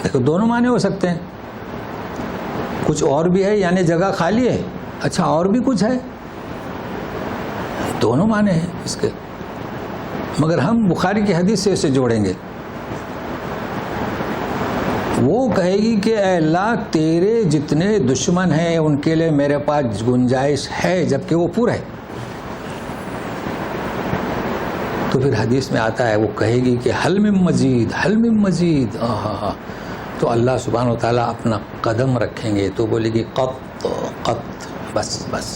دیکھو دونوں معنی ہو سکتے ہیں، کچھ اور بھی ہے یعنی جگہ خالی ہے، اچھا اور بھی کچھ ہے، دونوں معنی ہیں اس کے، مگر ہم بخاری کی حدیث سے اسے جوڑیں گے۔ وہ کہے گی کہ اے اللہ تیرے جتنے دشمن ہیں ان کے لیے میرے پاس گنجائش ہے، جبکہ وہ پورا ہے۔ تو پھر حدیث میں آتا ہے، وہ کہے گی کہ حل من مزید، حل من مزید، تو اللہ سبحانہ و تعالیٰ اپنا قدم رکھیں گے تو بولے گی قط قط، بس بس،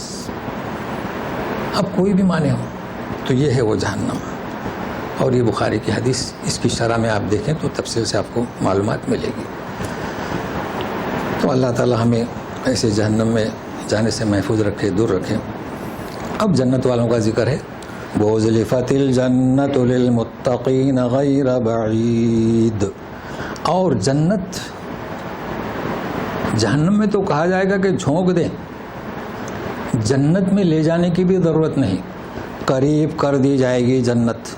اب کوئی بھی معنی ہو۔ تو یہ ہے وہ جہنم، اور یہ بخاری کی حدیث، اس کی شرح میں آپ دیکھیں تو تفصیل سے آپ کو معلومات ملے گی۔ تو اللہ تعالیٰ ہمیں ایسے جہنم میں جانے سے محفوظ رکھے، دور رکھے۔ اب جنت والوں کا ذکر ہے، وَأُزْلِفَتِ الْجَنَّةُ لِلْمُتَّقِينَ غَيْرَ بَعِيدٍ، اور جنت جہنم میں تو کہا جائے گا کہ جھونک دیں، جنت میں لے جانے کی بھی ضرورت نہیں، قریب کر دی جائے گی جنت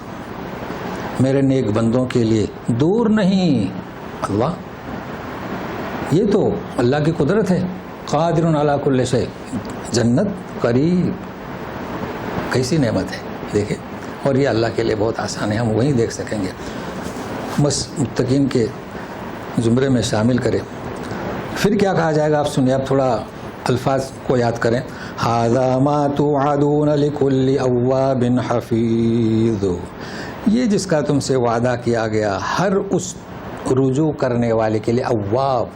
میرے نیک بندوں کے لیے، دور نہیں۔ اللہ، یہ تو اللہ کی قدرت ہے، قادر علی کل شیء، جنت قریب، کیسی نعمت ہے دیکھیں، اور یہ اللہ کے لیے بہت آسان ہے، ہم وہیں دیکھ سکیں گے، بس متقین کے زمرے میں شامل کریں۔ پھر کیا کہا جائے گا آپ سنیے، آپ تھوڑا الفاظ کو یاد کریں۔ ھذا ما توعدون لکل اواب حفیظ، یہ جس کا تم سے وعدہ کیا گیا ہر اس رجوع کرنے والے کے لیے، اواب،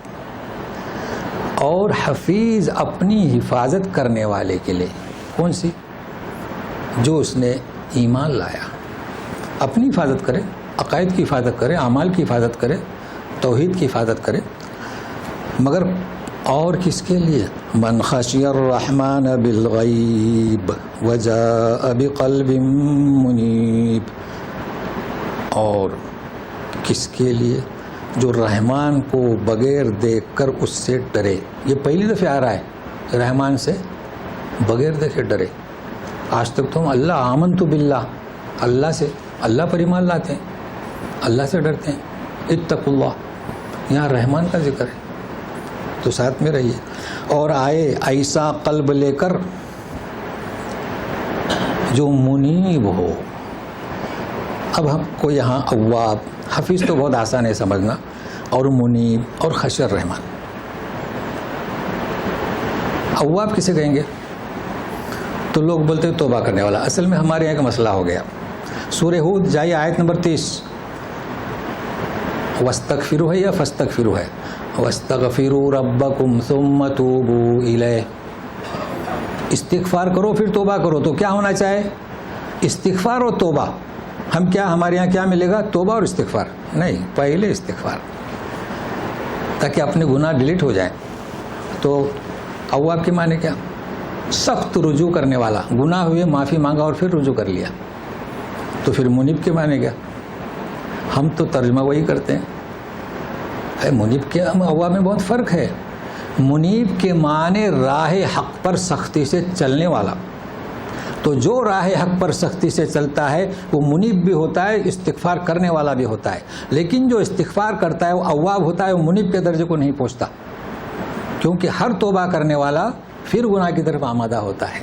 اور حفیظ اپنی حفاظت کرنے والے کے لیے. کون سی؟ جو اس نے ایمان لایا. اپنی حفاظت کرے، عقائد کی حفاظت کرے، اعمال کی حفاظت کرے، توحید کی حفاظت کرے. مگر اور کس کے لیے؟ من خشی الرحمن بالغیب وجاء بقلب منیب. اور کس کے لیے؟ جو رحمان کو بغیر دیکھ کر اس سے ڈرے. یہ پہلی دفعہ آ رہا ہے رحمان سے بغیر دیکھے ڈرے. آج تک تو ہم اللہ آمنت باللہ، اللہ سے، اللہ پر ایمان لاتے ہیں، اللہ سے ڈرتے ہیں. اتقوا اللہ، یہاں رحمان کا ذکر ہے تو ساتھ میں رہیے. اور آئے ایسا قلب لے کر جو منیب ہو. اب ہم کو یہاں اواب، حفیظ تو بہت آسان ہے سمجھنا، اور منیب اور خشی الرحمان. اواب کسے کہیں گے؟ تو لوگ بولتے ہیں توبہ کرنے والا. اصل میں ہمارے یہاں کا مسئلہ ہو گیا. سورہ ہود جائیے آیت نمبر 30. واستغفروا ہے یا فاستغفروا ہے؟ واستغفروا ربکم ثم توبوا الیہ. استغفار کرو پھر توبہ کرو. تو کیا ہونا چاہے؟ استغفار اور توبہ. ہم کیا، ہمارے یہاں کیا ملے گا؟ توبہ اور استغفار نہیں، پہلے استغفار، تاکہ اپنے گناہ ڈیلیٹ ہو جائیں. تو اواب کے معنی کیا؟ سخت رجوع کرنے والا. گناہ ہوئے معافی مانگا اور پھر رجوع کر لیا. تو پھر منیب کے معنی کیا؟ ہم تو ترجمہ وہی کرتے ہیں. منیب کے اواب میں بہت فرق ہے. منیب کے معنی راہ حق پر سختی سے چلنے والا. تو جو راہ حق پر سختی سے چلتا ہے وہ منیب بھی ہوتا ہے، استغفار کرنے والا بھی ہوتا ہے. لیکن جو استغفار کرتا ہے وہ اواب ہوتا ہے، وہ منیب کے درجے کو نہیں پہنچتا، کیونکہ ہر توبہ کرنے والا پھر گناہ کی طرف آمادہ ہوتا ہے.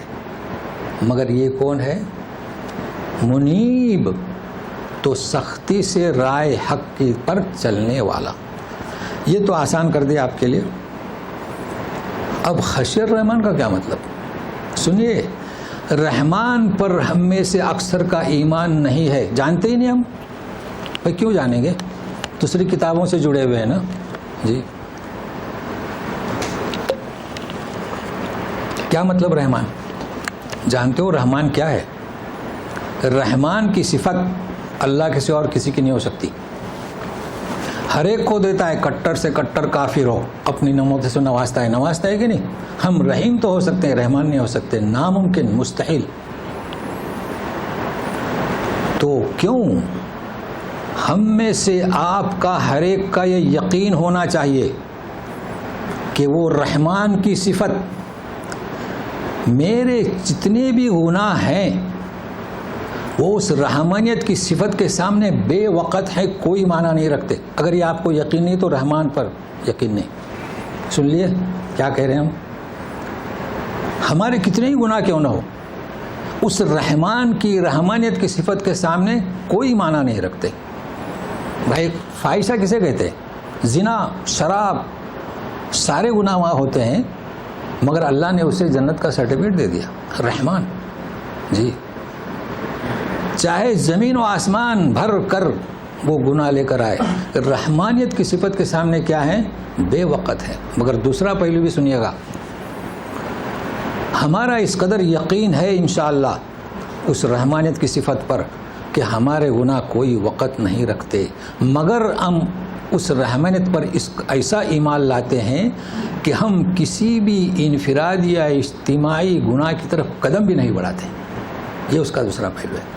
مگر یہ کون ہے؟ منیب. تو سختی سے راہ حق کی پر چلنے والا. یہ تو آسان کر دیا آپ کے لیے. اب خشی الرحمان کا کیا مطلب؟ سنیے، رحمان پر ہم میں سے اکثر کا ایمان نہیں ہے. جانتے ہی نہیں ہم. بھائی کیوں جانیں گے؟ دوسری کتابوں سے جڑے ہوئے ہیں نا. جی کیا مطلب رحمان؟ جانتے ہو رحمان کیا ہے؟ رحمان کی صفت اللہ کے سوا اور کسی کی نہیں ہو سکتی. ہر ایک کو دیتا ہے، کٹر سے کٹر کافر ہو اپنی نعمتوں سے نوازتا ہے کہ نہیں؟ ہم رحیم تو ہو سکتے ہیں، رحمان نہیں ہو سکتے. ناممکن، مستحیل. تو کیوں ہم میں سے آپ کا ہر ایک کا یہ یقین ہونا چاہیے کہ وہ رحمان کی صفت، میرے جتنے بھی گناہ ہیں وہ اس رحمانیت کی صفت کے سامنے بے وقت ہے، کوئی معنی نہیں رکھتے. اگر یہ آپ کو یقین نہیں تو رحمان پر یقین نہیں. سن لیے کیا کہہ رہے ہیں ہم؟ ہمارے کتنے ہی گناہ کیوں نہ ہو، اس رحمان کی رحمانیت کی صفت کے سامنے کوئی معنی نہیں رکھتے. بھائی فاحشہ کسے کہتے ہیں؟ زنا، شراب، سارے گناہ وہاں ہوتے ہیں، مگر اللہ نے اسے جنت کا سرٹیفکیٹ دے دیا. رحمان. جی چاہے زمین و آسمان بھر کر وہ گناہ لے کر آئے، رحمانیت کی صفت کے سامنے کیا ہے؟ بے وقت ہے. مگر دوسرا پہلو بھی سنیے گا. ہمارا اس قدر یقین ہے انشاءاللہ اس رحمانیت کی صفت پر کہ ہمارے گناہ کوئی وقت نہیں رکھتے، مگر ہم اس رحمانیت پر ایسا ایمان لاتے ہیں کہ ہم کسی بھی انفرادی یا اجتماعی گناہ کی طرف قدم بھی نہیں بڑھاتے. یہ اس کا دوسرا پہلو ہے.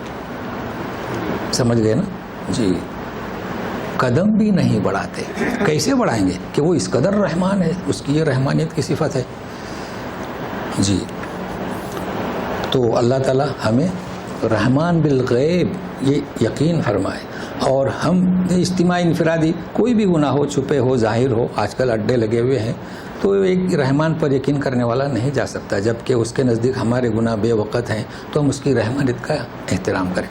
سمجھ گئے نا؟ جی قدم بھی نہیں بڑھاتے. کیسے بڑھائیں گے کہ وہ اس قدر رحمان ہے، اس کی یہ رحمانیت کی صفت ہے. جی تو اللہ تعالی ہمیں رحمان بالغیب یہ یقین فرمائے. اور ہم اجتماعی انفرادی کوئی بھی گناہ ہو، چھپے ہو ظاہر ہو، آج کل اڈے لگے ہوئے ہیں، تو ایک رحمان پر یقین کرنے والا نہیں جا سکتا. جبکہ اس کے نزدیک ہمارے گناہ بے وقت ہیں، تو ہم اس کی رحمانیت کا احترام کریں.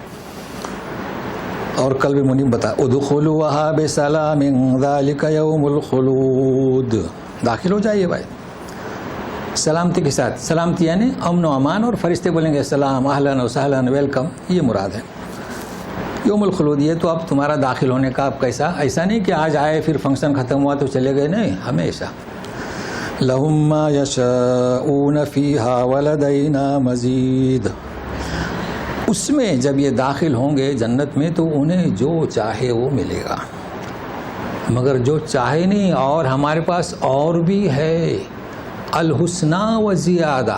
اور قلب منیب بتا ادخلوها بسلام ذلك یوم الخلود. داخل ہو جائیے بھائی سلامتی کے ساتھ. سلامتی یعنی امن و امان، اور فرشتے بولیں گے سلام، اہلاً و سہلاً، ویلکم. یہ مراد ہے یوم الخلود. یہ تو اب تمہارا داخل ہونے کا اب کیسا، ایسا نہیں کہ آج آئے پھر فنکشن ختم ہوا تو چلے گئے، نہیں، ہمیشہ. لہم ما یشاؤون فیہا ولدینا مزید. اس میں جب یہ داخل ہوں گے جنت میں تو انہیں جو چاہے وہ ملے گا، مگر جو چاہے نہیں، اور ہمارے پاس اور بھی ہے، الحسنی و زیادہ.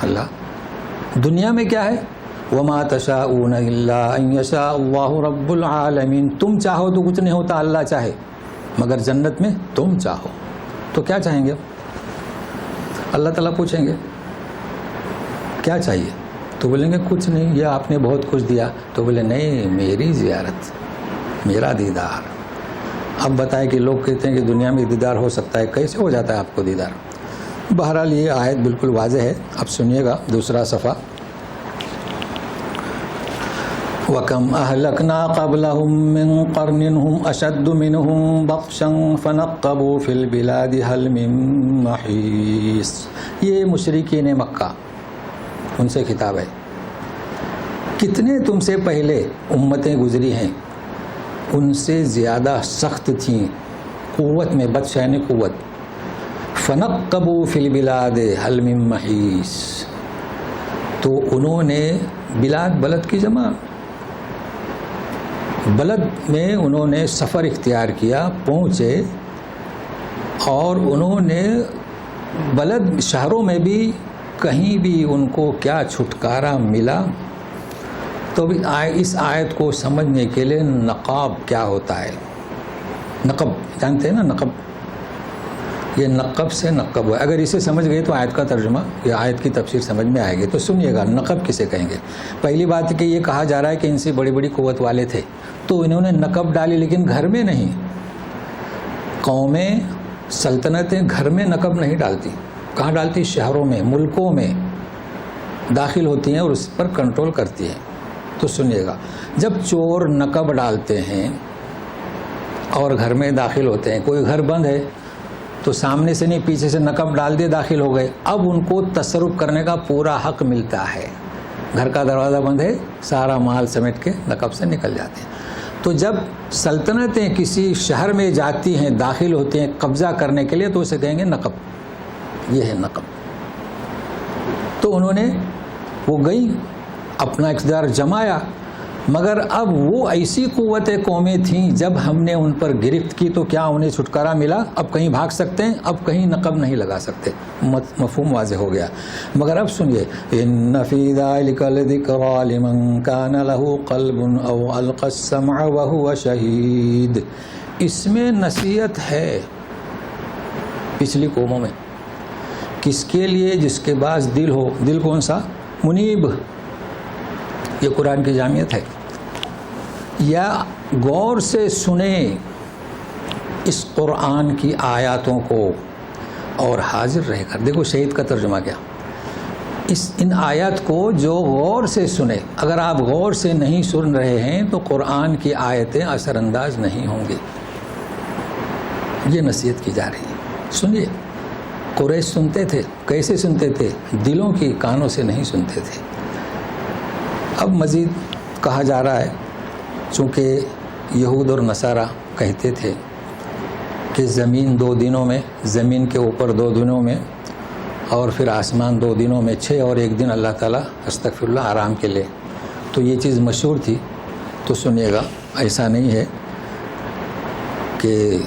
اللہ دنیا میں کیا ہے؟ وما تشاءون الا ان یشاء اللہ رب العالمین. تم چاہو تو کچھ نہیں ہوتا، اللہ چاہے. مگر جنت میں تم چاہو تو کیا چاہیں گے؟ اللہ تعالیٰ پوچھیں گے کیا چاہیے؟ تو بولیں گے کچھ نہیں، یہ آپ نے بہت کچھ دیا. تو بولے نہیں، میری زیارت، میرا دیدار. اب بتائیں کہ لوگ کہتے ہیں کہ دنیا میں دیدار ہو سکتا ہے، کیسے ہو جاتا ہے آپ کو دیدار؟ بہرحال یہ آیت بالکل واضح ہے. اب سنیے گا دوسرا صفحہ. وَكَمْ أَهْلَكْنَا قَبْلَهُمْ مِنْ قَرْنٍ هُمْ أَشَدُّ مِنْهُمْ بَطْشًا فَنَقَّبُوا فِي الْبِلَادِ هَلْ مِنْ مَحِيصٍ. یہ مشرکین مکہ، ان سے خطاب ہے. کتنے تم سے پہلے امتیں گزری ہیں، ان سے زیادہ سخت تھیں قوت میں، بطش یعنی قوت. فَنَقَّبُوا فِي الْبِلَادِ هَلْ مِنْ مَحِيصٍ. تو انہوں نے بلاد، بلد کی جمع، بلد میں انہوں نے سفر اختیار کیا، پہنچے، اور انہوں نے بلد شہروں میں بھی کہیں بھی ان کو کیا چھٹکارا ملا. تو اس آیت کو سمجھنے کے لیے نقاب کیا ہوتا ہے، نقب جانتے ہیں نا، نقب، یہ نقب سے نقب ہے. اگر اسے سمجھ گئے تو آیت کا ترجمہ یا آیت کی تفسیر سمجھ میں آئے گی. تو سنیے گا نقب کسے کہیں گے. پہلی بات ہے کہ یہ کہا جا رہا ہے کہ ان سے بڑی بڑی قوت والے تھے تو انہوں نے نقب ڈالی، لیکن گھر میں نہیں. قومیں، سلطنتیں گھر میں نقب نہیں ڈالتی. کہاں ڈالتی؟ شہروں میں، ملکوں میں داخل ہوتی ہیں اور اس پر کنٹرول کرتی ہیں. تو سنیے گا، جب چور نقب ڈالتے ہیں اور گھر میں داخل ہوتے ہیں، کوئی گھر بند ہے تو سامنے سے نہیں پیچھے سے نقب ڈال دے داخل ہو گئے، اب ان کو تصرف کرنے کا پورا حق ملتا ہے. گھر کا دروازہ بند ہے، سارا مال سمیٹ کے نقب سے نکل جاتے ہیں. تو جب سلطنتیں کسی شہر میں جاتی ہیں، داخل ہوتے ہیں قبضہ کرنے کے لیے، تو اسے کہیں گے نقب. یہ ہے نقب. تو انہوں نے وہ گئی، اپنا اقتدار جمایا، مگر اب وہ ایسی قوت قومیں تھیں جب ہم نے ان پر گرفت کی تو کیا انہیں چھٹکارا ملا؟ اب کہیں بھاگ سکتے ہیں، اب کہیں نقب نہیں لگا سکتے. مفہوم واضح ہو گیا. مگر اب سنیے، ان فی ذلک لذکریٰ لمن کان لہ قلب او القی السمع وہو شہید. اس میں نصیحت ہے پچھلی قوموں میں. کس کے لیے؟ جس کے پاس دل ہو. دل کون سا؟ منیب. یہ قرآن کی جامعت ہے. یا غور سے سنیں اس قرآن کی آیاتوں کو اور حاضر رہ کر. دیکھو شہید کا ترجمہ کیا، ان آیات کو جو غور سے سنے. اگر آپ غور سے نہیں سن رہے ہیں تو قرآن کی آیتیں اثر انداز نہیں ہوں گی. یہ نصیحت کی جا رہی ہے. سنیے، قریش سنتے تھے. کیسے سنتے تھے؟ دلوں کی، کانوں سے نہیں سنتے تھے. اب مزید کہا جا رہا ہے، چونکہ یہود اور نصارہ کہتے تھے کہ زمین 2 دنوں میں، زمین کے اوپر 2 دنوں میں، اور پھر آسمان 2 دنوں میں، 6 اور 1 دن اللہ تعالیٰ استغفر اللہ آرام کے لے. تو یہ چیز مشہور تھی. تو سنیے گا، ایسا نہیں ہے کہ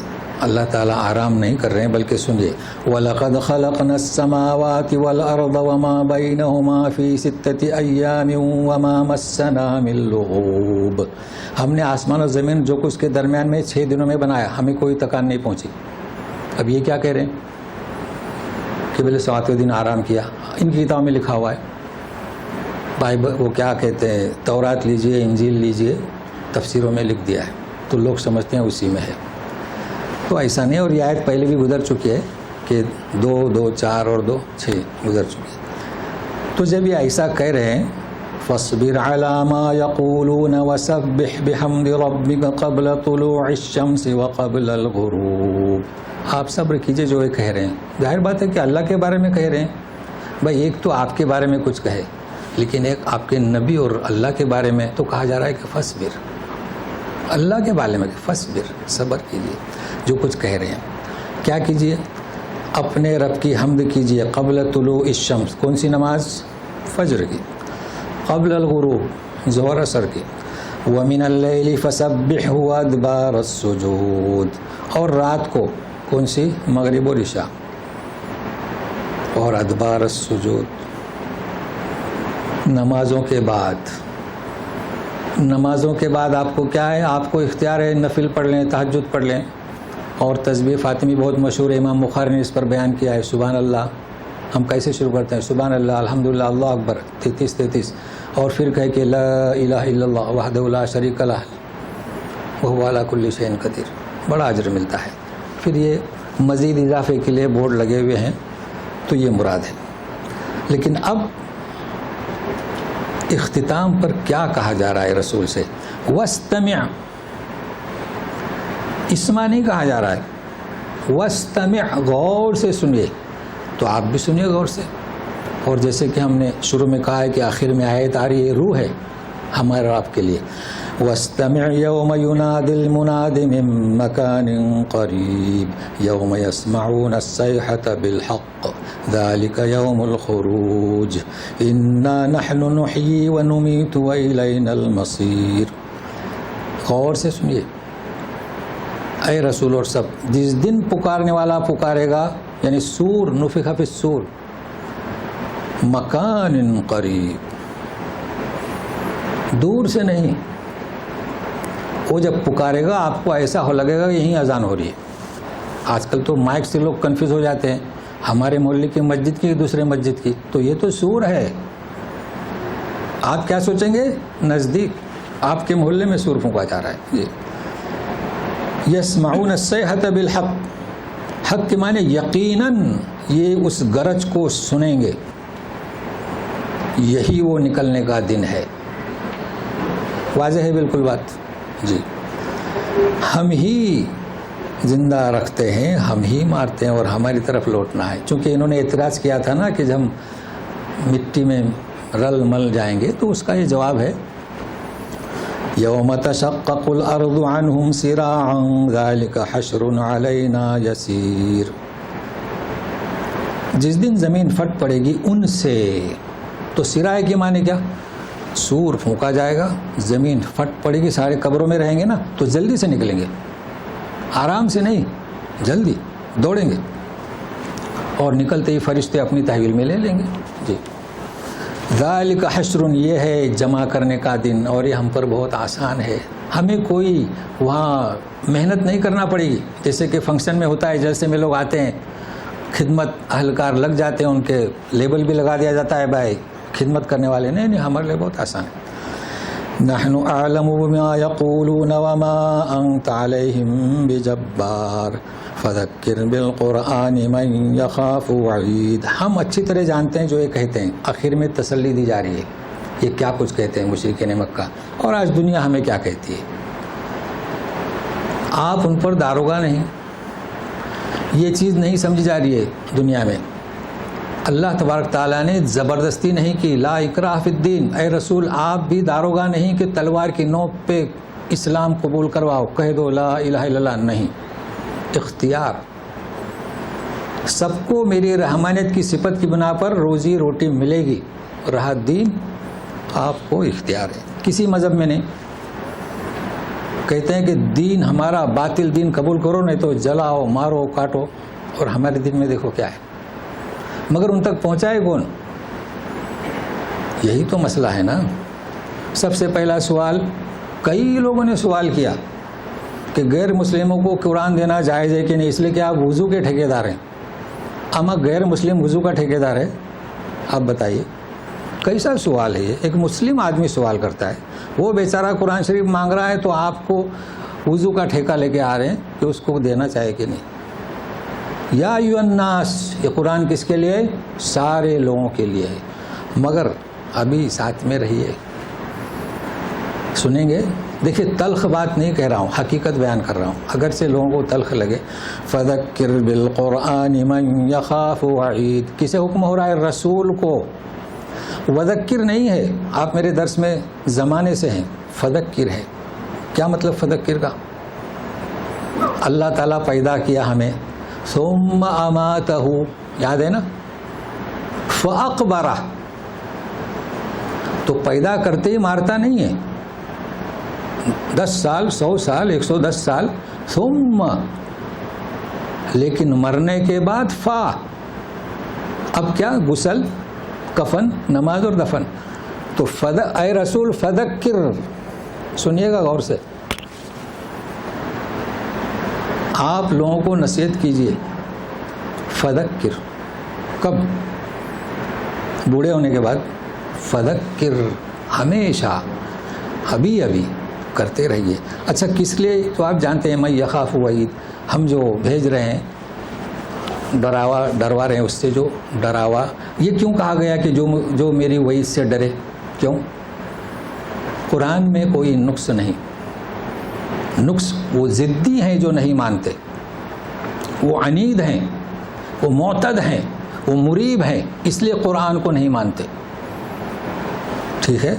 اللہ تعالیٰ آرام نہیں کر رہے ہیں، بلکہ سنیے، وَلَقَدْ خَلَقْنَا السَّمَاوَاتِ وَالْأَرْضَ وَمَا بَيْنَهُمَا فِي 6 أَيَّامٍ وَمَا مَسَّنَا مِن لُغُوبٍ. ہم نے آسمان اور زمین جو کچھ کے درمیان میں 6 دنوں میں بنایا، ہمیں کوئی تکان نہیں پہنچی. اب یہ کیا کہہ رہے ہیں کہ بولے 7ویں دن آرام کیا. ان کی کتابوں میں لکھا ہوا ہے. بائبل وہ کیا کہتے ہیں، تورات لیجئے، انجیل لیجئے، تفسیروں میں لکھ دیا ہے، تو لوگ سمجھتے ہیں اسی میں ہے. تو ایسا نہیں. اور یہ آیت پہلے بھی گزر چکی ہے کہ 2 2 4 اور 2 6 گزر چکی ہے. تو جب یہ ایسا کہہ رہے ہیں، فَاصْبِرْ عَلَى مَا يَقُولُونَ وَسَبِّحْ بِحَمْدِ رَبِّكَ قَبْلَ طُلُوعِ الشَّمْسِ وَقَبْلَ الْغُرُوبِ. آپ صبر کیجئے جو یہ کہہ رہے ہیں. ظاہر بات ہے کہ اللہ کے بارے میں کہہ رہے ہیں. بھائی ایک تو آپ کے بارے میں کچھ کہے، لیکن ایک آپ کے نبی اور اللہ کے بارے میں تو کہا جا رہا ہے کہ فَاصْبِرْ. اللہ کے بارے میں فَاصْبِرْ، صبر کیجئے جو کچھ کہہ رہے ہیں. کیا کیجئے؟ اپنے رب کی حمد کیجیے قبل طلوع الشمس، کون سی نماز؟ فجر کی. قبل الغروب، ظہر اثر کی. وَمِنَ اللَّيْلِ فَسَبِّحْهُ وَأَدْبَارَ السُّجُودِ، اور رات کو کون سی؟ مغرب اور عشاء اور ادبار السجود. نمازوں کے بعد، نمازوں کے بعد آپ کو کیا ہے؟ آپ کو اختیار ہے نفل پڑھ لیں، تہجد پڑھ لیں. اور تسبیح فاطمی بہت مشہور ہے، امام بخاری نے اس پر بیان کیا ہے. سبحان اللہ ہم کیسے شروع کرتے ہیں؟ سبحان اللہ، الحمدللہ، اللہ اکبر 33 اور پھر کہہ کہ لا الہ الا اللہ وحدہ لا شریک لہ وہو علی کل شیء قدیر، بڑا اجر ملتا ہے. پھر یہ مزید اضافے کے لیے بورڈ لگے ہوئے ہیں، تو یہ مراد ہے. لیکن اب اختتام پر کیا کہا جا رہا ہے رسول سے؟ وَاسْتَمِعْ، اسما نہیں کہا جا رہا ہے، وَاسْتَمِعْ، غور سے سنیے. تو آپ بھی سنیے غور سے. اور جیسے کہ ہم نے شروع میں کہا ہے کہ آخر میں آیت آ رہی ہے، روح ہے ہمارے آپ کے لیے. وَاسْتَمِعْ يَوْمَ يُنَادِ الْمُنَادِ مِن مَّكَانٍ قَرِيبٍ يَوْمَ يَسْمَعُونَ الصَّيْحَةَ بِالْحَقِّ ذَلِكَ يَوْمُ الْخُرُوجِ إِنَّا نَحْنُ نُحْيِي وَنُمِيتُ وَإِلَيْنَا الْمَصِيرُ. غور سے سنیے اے رسول. اور سب جس دن پکارنے والا پکارے گا، یعنی سور، نفخ فی الصور، مکان قریب، دور سے نہیں. وہ جب پکارے گا آپ کو ایسا ہو لگے گا کہ یہیں اذان ہو رہی ہے. آج کل تو مائک سے لوگ کنفیوز ہو جاتے ہیں، ہمارے محلے کی مسجد کی دوسرے مسجد کی، تو یہ تو سور ہے. آپ کیا سوچیں گے؟ نزدیک آپ کے محلے میں سور پھونکا جا رہا ہے. یسمعون الصیحۃ بالحق، حق کے معنی یقیناً یہ اس گرج کو سنیں گے، یہی وہ نکلنے کا دن ہے. واضح ہے بالکل بات جی. ہم ہی زندہ رکھتے ہیں، ہم ہی مارتے ہیں، اور ہماری طرف لوٹنا ہے. چونکہ انہوں نے اعتراض کیا تھا نا کہ جب ہم مٹی میں رل مل جائیں گے، تو اس کا یہ جواب ہے یوم تشقق الارض عنہم سراعا ذلک حشر علینا یسیر. جس دن زمین پھٹ پڑے گی ان سے، تو سرائے کے معنی کیا؟ سور پھونکا جائے گا، زمین پھٹ پڑے گی، سارے قبروں میں رہیں گے نا، تو جلدی سے نکلیں گے، آرام سے نہیں، جلدی دوڑیں گے، اور نکلتے ہی فرشتے اپنی تحویل میں لے لیں گے. جی ذالک حشر، یہ ہے جمع کرنے کا دن، اور یہ ہم پر بہت آسان ہے. ہمیں کوئی وہاں محنت نہیں کرنا پڑے گی. جیسے کہ فنکشن میں ہوتا ہے، جلسے میں لوگ آتے ہیں، خدمت اہلکار لگ جاتے ہیں، ان کے لیبل بھی لگا دیا جاتا ہے بھائی خدمت کرنے والے. نہیں، ہمارے لیے بہت آسان ہے. نحن اعلم بما يقولون وما انت عليهم بجبار فذکر بالقرآن من يخاف وعید. ہم اچھی طرح جانتے ہیں جو یہ کہتے ہیں. آخر میں تسلی دی جا رہی ہے، یہ کیا کچھ کہتے ہیں مشرکین مکہ، اور آج دنیا ہمیں کیا کہتی ہے. آپ ان پر داروغہ نہیں، یہ چیز نہیں سمجھی جا رہی ہے دنیا میں. اللہ تبارک تعالیٰ نے زبردستی نہیں کی، لا اکراہ فی الدین. اے رسول آپ بھی داروغہ نہیں کہ تلوار کی نوک پہ اسلام قبول کرواؤ، کہہ دو لا الہ الا اللہ. نہیں، اختیار. سب کو میری رحمانیت کی صفت کی بنا پر روزی روٹی ملے گی. رہا دین، آپ کو اختیار ہے. کسی مذہب میں نہیں. کہتے ہیں کہ دین ہمارا باطل دین قبول کرو، نہیں تو جلاؤ، مارو، کاٹو. اور ہمارے دین میں دیکھو کیا ہے. مگر ان تک پہنچائے کون؟ یہی تو مسئلہ ہے نا. سب سے پہلا سوال، کئی لوگوں نے سوال کیا کہ غیر مسلموں کو قرآن دینا جائز ہے کہ نہیں، اس لیے کہ آپ وضو کے ٹھیکیدار ہیں. اما غیر مسلم وضو کا ٹھیکیدار ہے؟ آپ بتائیے کیسا سوال ہے یہ؟ ایک مسلم آدمی سوال کرتا ہے، وہ بیچارہ قرآن شریف مانگ رہا ہے، تو آپ کو وضو کا ٹھیکہ لے کے آ رہے ہیں کہ اس کو دینا چاہیے کہ نہیں. یا ایھا الناس، یہ قرآن کس کے لیے؟ سارے لوگوں کے لیے ہے. مگر ابھی ساتھ میں رہیے، سنیں گے. دیکھیے تلخ بات نہیں کہہ رہا ہوں، حقیقت بیان کر رہا ہوں، اگرچہ لوگوں کو تلخ لگے. فذکر بالقرآن من یخاف وعید. کسے حکم ہو رہا ہے؟ رسول کو. وذکر نہیں ہے، آپ میرے درس میں زمانے سے ہیں. فذکر ہے. کیا مطلب فذکر کا؟ اللہ تعالیٰ پیدا کیا ہمیں، ثم اماتہ، یاد ہے نا، فاقبرہ، تو پیدا کرتے ہی مارتا نہیں ہے، 10 سال 100 سال 110 سال، ثم، لیکن مرنے کے بعد فا، اب کیا، غسل، کفن، نماز اور دفن. تو اے رسول فذکر، سنیے گا غور سے، آپ لوگوں کو نصیحت کیجیے. فذکر کب؟ بوڑھے ہونے کے بعد. فذکر ہمیشہ، ابھی ابھی کرتے رہیے. اچھا کس لیے؟ تو آپ جانتے ہیں میں یخاف وعید، ہم جو بھیج رہے ہیں ڈروا رہے ہیں اس سے، جو ڈراوا، یہ کیوں کہا گیا کہ جو میری وعید سے ڈرے؟ کیوں؟ قرآن میں کوئی نقص نہیں. نقص وہ ضدی ہیں جو نہیں مانتے، وہ عنید ہیں، وہ معتد ہیں، وہ مریب ہیں، اس لیے قرآن کو نہیں مانتے. ٹھیک ہے،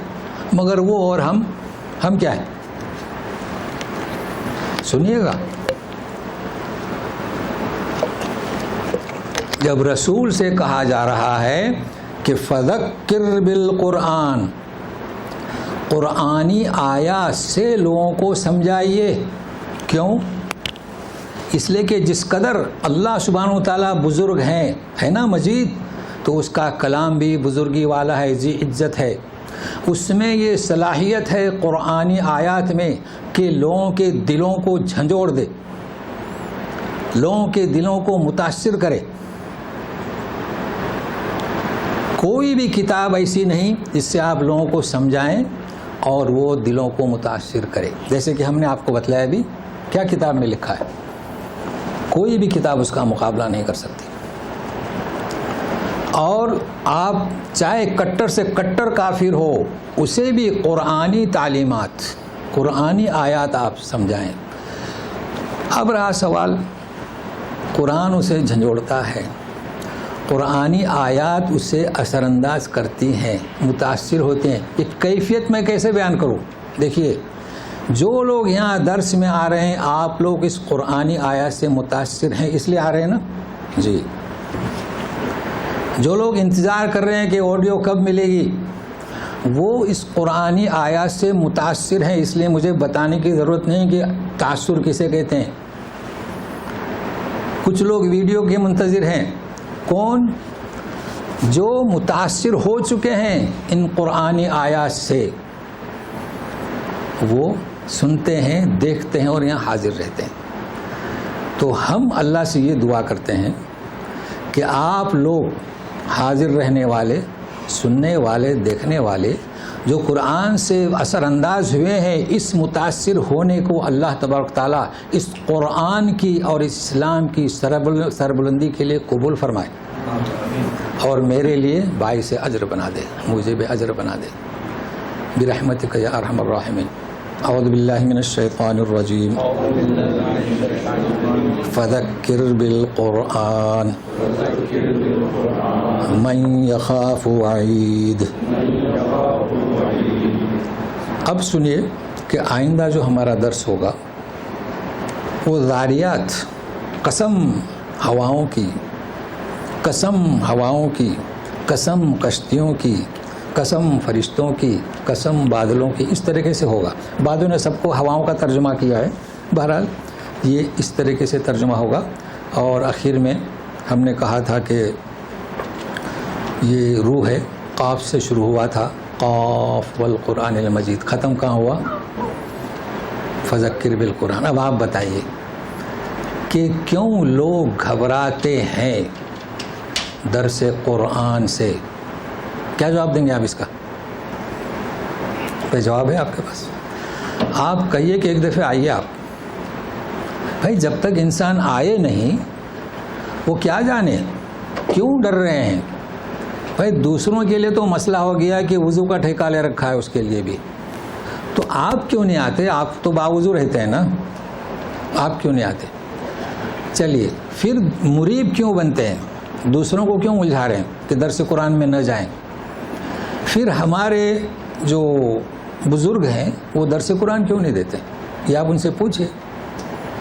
مگر وہ اور ہم کیا ہیں؟ سنیے گا، جب رسول سے کہا جا رہا ہے کہ فذکر بالقرآن، قرآنی آیات سے لوگوں کو سمجھائیے. کیوں؟ اس لیے کہ جس قدر اللہ سبحانہ و تعالیٰ بزرگ ہیں، ہے نا مجید، تو اس کا کلام بھی بزرگی والا ہے، ذی عزت ہے. اس میں یہ صلاحیت ہے قرآنی آیات میں کہ لوگوں کے دلوں کو جھنجھوڑ دے، لوگوں کے دلوں کو متاثر کرے. کوئی بھی کتاب ایسی نہیں جس سے آپ لوگوں کو سمجھائیں اور وہ دلوں کو متاثر کرے. جیسے کہ ہم نے آپ کو بتلایا بھی کیا کتاب میں لکھا ہے، کوئی بھی کتاب اس کا مقابلہ نہیں کر سکتی. اور آپ چاہے کٹر سے کٹر کافر ہو، اسے بھی قرآنی تعلیمات، قرآنی آیات آپ سمجھائیں. اب رہا سوال، قرآن اسے جھنجھوڑتا ہے، قرآنی آیات اسے اثر انداز کرتی ہیں، متاثر ہوتے ہیں. ایک کیفیت میں کیسے بیان کروں؟ دیکھیے، جو لوگ یہاں درس میں آ رہے ہیں، آپ لوگ اس قرآنی آیات سے متاثر ہیں، اس لیے آ رہے ہیں نا جی. جو لوگ انتظار کر رہے ہیں کہ آڈیو کب ملے گی، وہ اس قرآنی آیات سے متاثر ہیں، اس لیے مجھے بتانے کی ضرورت نہیں کہ تاثر کسے کہتے ہیں. کچھ لوگ ویڈیو کے منتظر ہیں. کون؟ جو متاثر ہو چکے ہیں ان قرآنی آیات سے، وہ سنتے ہیں، دیکھتے ہیں اور یہاں حاضر رہتے ہیں. تو ہم اللہ سے یہ دعا کرتے ہیں کہ آپ لوگ حاضر رہنے والے، سننے والے، دیکھنے والے، جو قرآن سے اثر انداز ہوئے ہیں، اس متاثر ہونے کو اللہ تبارک تعالیٰ اس قرآن کی اور اسلام کی سربلندی کے لیے قبول فرمائے اور میرے لیے باعث اجر بنا دے، مجھے بھی اجر بنا دے برحمتک یا ارحم الراحمین. اعوذ باللہ من الشیطان الرجیم. فذکر بالقرآن من یخاف وعید. اب سنیے کہ آئندہ جو ہمارا درس ہوگا وہ ذاریات، قسم ہواؤں کی، قسم ہواؤں کی، قسم کشتیوں کی، قسم فرشتوں کی، قسم بادلوں کی، اس طریقے سے ہوگا. بعضوں نے سب کو ہواؤں کا ترجمہ کیا ہے، بہرحال یہ اس طریقے سے ترجمہ ہوگا. اور آخر میں ہم نے کہا تھا کہ یہ روح ہے، قاف سے شروع ہوا تھا، قاف والقرآن المجید، ختم کہاں ہوا؟ فذکر بالقرآن. اب آپ بتائیے کہ کیوں لوگ گھبراتے ہیں درس قرآن سے؟ کیا جواب دیں گے آپ اس کا؟ کوئی جواب ہے آپ کے پاس؟ آپ کہیے کہ ایک دفعہ آئیے آپ. بھائی جب تک انسان آئے نہیں وہ کیا جانے کیوں ڈر رہے ہیں؟ بھائی دوسروں کے لیے تو مسئلہ ہو گیا کہ وضو کا ٹھیکہ لے رکھا ہے، اس کے لیے بھی تو آپ کیوں نہیں آتے؟ آپ تو باوضو رہتے ہیں نا، آپ کیوں نہیں آتے؟ چلیے پھر مریب کیوں بنتے ہیں؟ دوسروں کو کیوں الجھا رہے ہیں کہ درس قرآن میں نہ جائیں؟ پھر ہمارے جو بزرگ ہیں وہ درس قرآن کیوں نہیں دیتے؟ یہ آپ ان سے پوچھئے.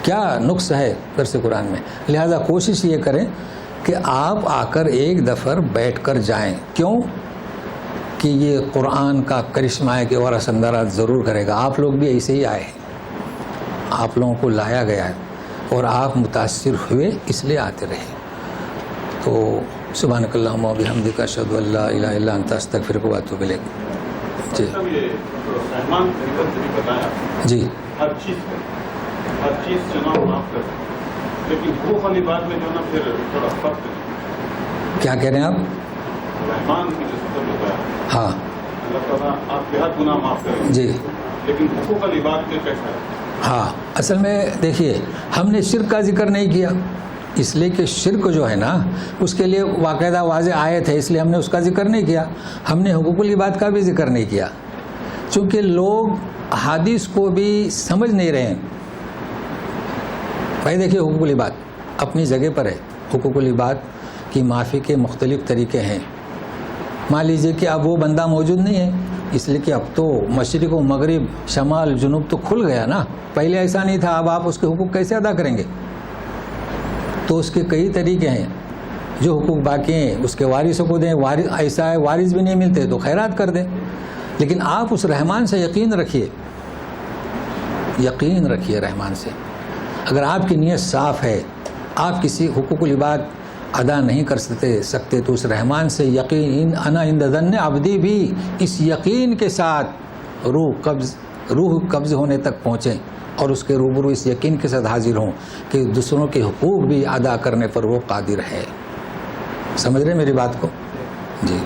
کیا نقص ہے درس قرآن میں. لہذا کوشش یہ کریں کہ آپ آ کر ایک دفعہ بیٹھ کر جائیں. کیوں کہ یہ قرآن کا کرشمہ ہے کہ اور اثرانداز ضرور کرے گا. آپ لوگ بھی ایسے ہی آئے ہیں, آپ لوگوں کو لایا گیا ہے اور آپ متاثر ہوئے اس لیے آتے رہے. تو سبحانک اللہم و بحمدک اشہد ان لا الہ الا انت استغفرک و اتوب الیک. جی جی ہر چیز جو نا معاف کر سکتے, لیکن حقوق والی بات میں جو نا پھر تھوڑا فرق ہے. کیا کہہ رہے ہیں آپ؟ رحمان کی جو صفت ہوتا ہے, ہاں اللہ تعالیٰ آپ کے ہر گناہ معاف کریں, جی, لیکن حقوق والی بات میں کیسا ہے؟ ہاں اصل میں دیکھیے ہم نے شرک کا ذکر نہیں کیا اس لیے کہ شرک جو ہے نا اس کے لیے باقاعدہ واضح آیت ہے, اس لیے ہم نے اس کا ذکر نہیں کیا. ہم نے حقوق العباد کا بھی ذکر نہیں کیا چونکہ لوگ حدیث کو بھی سمجھ نہیں رہے ہیں. بھائی دیکھیے حقوق العباد اپنی جگہ پر ہے. حقوق العباد کی معافی کے مختلف طریقے ہیں. مان لیجئے کہ اب وہ بندہ موجود نہیں ہے اس لیے کہ اب تو مشرق و مغرب شمال جنوب تو کھل گیا نا, پہلے ایسا نہیں تھا. اب آپ اس کے حقوق کیسے ادا کریں گے؟ تو اس کے کئی طریقے ہیں. جو حقوق باقی ہیں اس کے وارثوں کو دیں, ایسا ہے وارث بھی نہیں ملتے تو خیرات کر دیں. لیکن آپ اس رحمان سے یقین رکھیے رحمان سے. اگر آپ کی نیت صاف ہے, آپ کسی حقوق العباد ادا نہیں کر سکتے تو اس رحمان سے یقین انا عند ظن عبدی بھی اس یقین کے ساتھ روح قبض ہونے تک پہنچیں اور اس کے روبرو اس یقین کے ساتھ حاضر ہوں کہ دوسروں کے حقوق بھی ادا کرنے پر وہ قادر ہے. سمجھ رہے میری بات کو؟ جی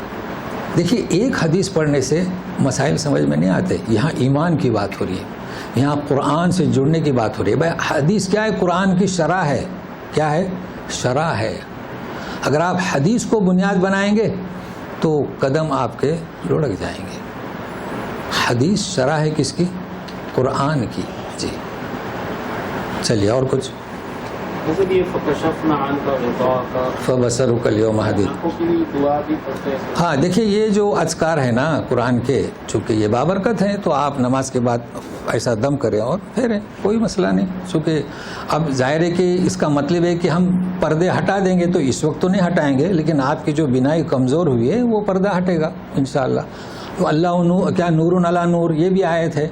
دیکھیے ایک حدیث پڑھنے سے مسائل سمجھ میں نہیں آتے. یہاں ایمان کی بات ہو رہی ہے, یہاں قرآن سے جڑنے کی بات ہو رہی ہے. بھائی حدیث کیا ہے؟ قرآن کی شرح ہے. کیا ہے؟ شرح ہے. اگر آپ حدیث کو بنیاد بنائیں گے تو قدم آپ کے لڑک جائیں گے. حدیث شرح ہے کس کی؟ قرآن کی. جی چلیے اور کچھ. جیسے کہ فکشفنا عنک غطاءک فبصرک اليوم حدید. آنکھوں کے لیے دعا بھی پڑھتے ہیں. ہاں دیکھیے یہ جو اذکار ہیں نا قرآن کے, چونکہ یہ بابرکت ہیں تو آپ نماز کے بعد ایسا دم کریں اور پھیریں, کوئی مسئلہ نہیں. چونکہ اب ظاہر ہے کہ اس کا مطلب ہے کہ ہم پردے ہٹا دیں گے تو اس وقت تو نہیں ہٹائیں گے, لیکن آپ کی جو بینائی کمزور ہوئی ہے وہ پردہ ہٹے گا انشاءاللہ. تو اللہ کیا نور علی نور یہ بھی آیت ہے,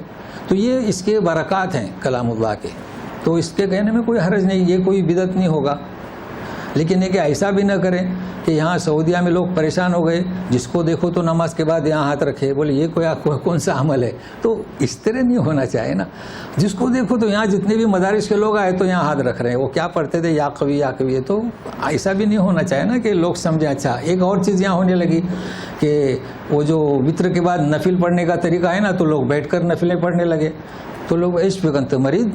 تو یہ اس کے برکات ہیں کلام اللہ کے, تو اس کے کہنے میں کوئی حرج نہیں, یہ کوئی بدعت نہیں ہوگا. لیکن یہ کہ ایسا بھی نہ کریں کہ یہاں سعودیہ میں لوگ پریشان ہو گئے, جس کو دیکھو تو نماز کے بعد یہاں ہاتھ رکھے, بولے یہ کون سا عمل ہے. تو اس طرح نہیں ہونا چاہیے نا. جس کو دیکھو تو یہاں جتنے بھی مدارس کے لوگ آئے تو یہاں ہاتھ رکھ رہے ہیں, وہ کیا پڑھتے تھے یا قوی یا قوی, تو ایسا بھی نہیں ہونا چاہیے نا کہ لوگ سمجھیں. اچھا ایک اور چیز یہاں ہونے لگی کہ وہ جو وطر کے بعد نفل پڑھنے کا طریقہ ہے نا, تو لوگ بیٹھ کر نفلیں پڑھنے لگے, تو لوگ عشق پہ مریض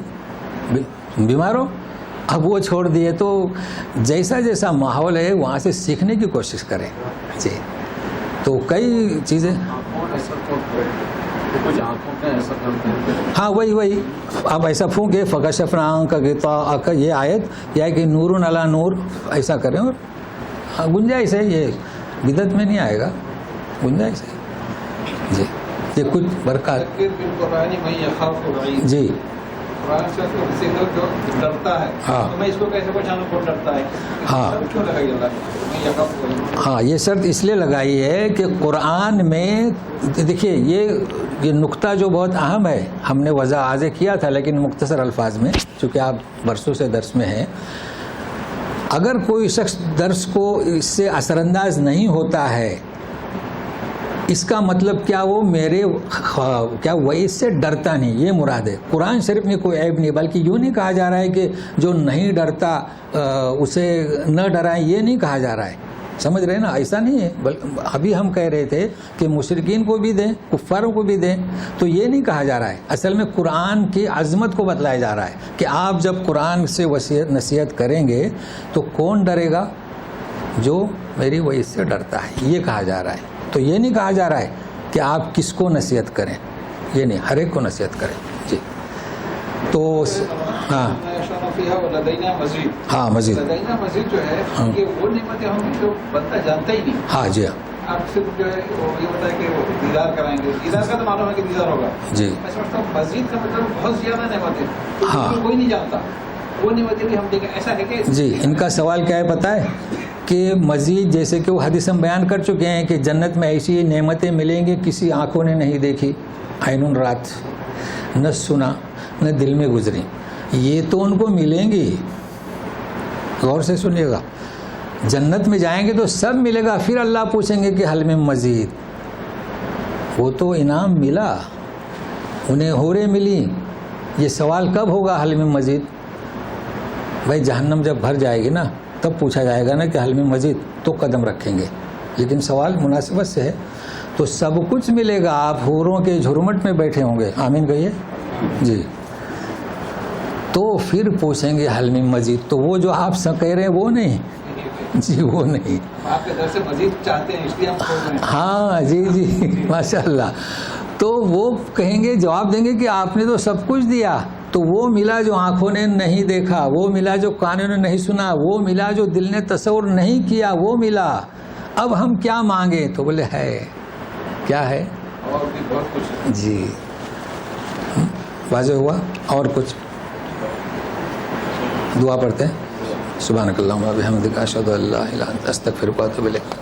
بیمار ہو, اب وہ چھوڑ دیے. تو جیسا ماحول ہے وہاں سے سیکھنے کی کوشش کریں. جی تو کئی چیزیں, ہاں وہی آپ ایسا پھونکے فکشفنا عنک غطاءک, یہ آیت یہ ہے کہ نور علی نور ایسا کریں, اور ہاں گنجائش ہے, یہ بدعت میں نہیں آئے گا, گنجائش ہے. جی یہ کچھ برکات. جی ڈرتا ہے, ہاں میں اس کو کیسے پہچانوں کون ڈرتا ہے؟ ہاں کیوں لگائی اللہ؟ ہاں یہ شرط اس لیے لگائی ہے کہ قرآن میں دیکھیے یہ نقطہ جو بہت اہم ہے, ہم نے واضح کیا تھا لیکن مختصر الفاظ میں, چونکہ آپ برسوں سے درس میں ہیں. اگر کوئی شخص درس کو اس سے اثر انداز نہیں ہوتا ہے, اس کا مطلب کیا وہ وہ اس سے ڈرتا نہیں, یہ مراد ہے. قرآن شریف میں کوئی عیب نہیں, بلکہ یوں نہیں کہا جا رہا ہے کہ جو نہیں ڈرتا اسے نہ ڈرائیں, یہ نہیں کہا جا رہا ہے. سمجھ رہے ہیں نا, ایسا نہیں ہے. ابھی ہم کہہ رہے تھے کہ مشرکین کو بھی دیں, کفاروں کو بھی دیں, تو یہ نہیں کہا جا رہا ہے. اصل میں قرآن کی عظمت کو بتلایا جا رہا ہے کہ آپ جب قرآن سے نصیحت کریں گے تو کون ڈرے گا؟ جو میری وعید سے ڈرتا ہے, یہ کہا جا رہا ہے. تو یہ نہیں کہا جا رہا ہے کہ آپ کس کو نصیحت کریں, یہ نہیں, ہر ایک کو نصیحت کریں. جی تو ہاں ہاں مزید جو ہے کہ وہ نعمتیں ہوں گی جو بندہ جانتا ہی نہیں. ہاں جی ہاں, آپ صرف جو ہے یہ بتائیں کہ وہ دیدار کرائیں گے, دیدار کا تو معلوم ہے کہ دیدار ہوگا. جی میں سمجھتا ہوں مزید کا مطلب بہت زیادہ نعمتیں ہاں کوئی نہیں جانتا. وہ نہیں ہوتے کہ ہم دیکھیں ایسا ہے کہ جی ان کا سوال کیا ہے پتہ ہے کہ مزید جیسے کہ وہ حدیث ہم بیان کر چکے ہیں کہ جنت میں ایسی نعمتیں ملیں گی کسی آنکھوں نے نہیں دیکھی، عین رات نہ سنا نہ دل میں گزری، یہ تو ان کو ملیں گی. غور سے سنیے گا، جنت میں جائیں گے تو سب ملے گا، پھر اللہ پوچھیں گے کہ حل میں مزید. وہ تو انعام ملا، انہیں حوریں ملی. یہ سوال کب ہوگا حل میں مزید؟ بھائی جہنم جب بھر جائے گی نا تب پوچھا جائے گا نا کہ حل میں مزید، تو قدم رکھیں گے. لیکن سوال مناسبت سے ہے. تو سب کچھ ملے گا، آپ حوروں کے جھرمٹ میں بیٹھے ہوں گے، آمین کہیے جی. تو پھر پوچھیں گے حل میں مزید. تو وہ جو آپ کہہ رہے ہیں وہ نہیں جی، وہ نہیں. آپ کے در سے مزید چاہتے ہیں اس لیے ہم کھول رہے ہیں. ہاں جی جی ماشاء اللہ. تو وہ کہیں گے، جواب دیں گے کہ آپ نے تو سب کچھ دیا. تو وہ ملا جو آنکھوں نے نہیں دیکھا، وہ ملا جو کانوں نے نہیں سنا، وہ ملا جو دل نے تصور نہیں کیا، وہ ملا. اب ہم کیا مانگے؟ تو بولے ہے کیا ہے اور بھی بہت کچھ. جی. واضح ہوا؟ اور کچھ دعا پڑھتے ہیں. سبحانک اللہم و بحمدک اشہد ان لا الہ الا انت استغفرک و اتوب الیک.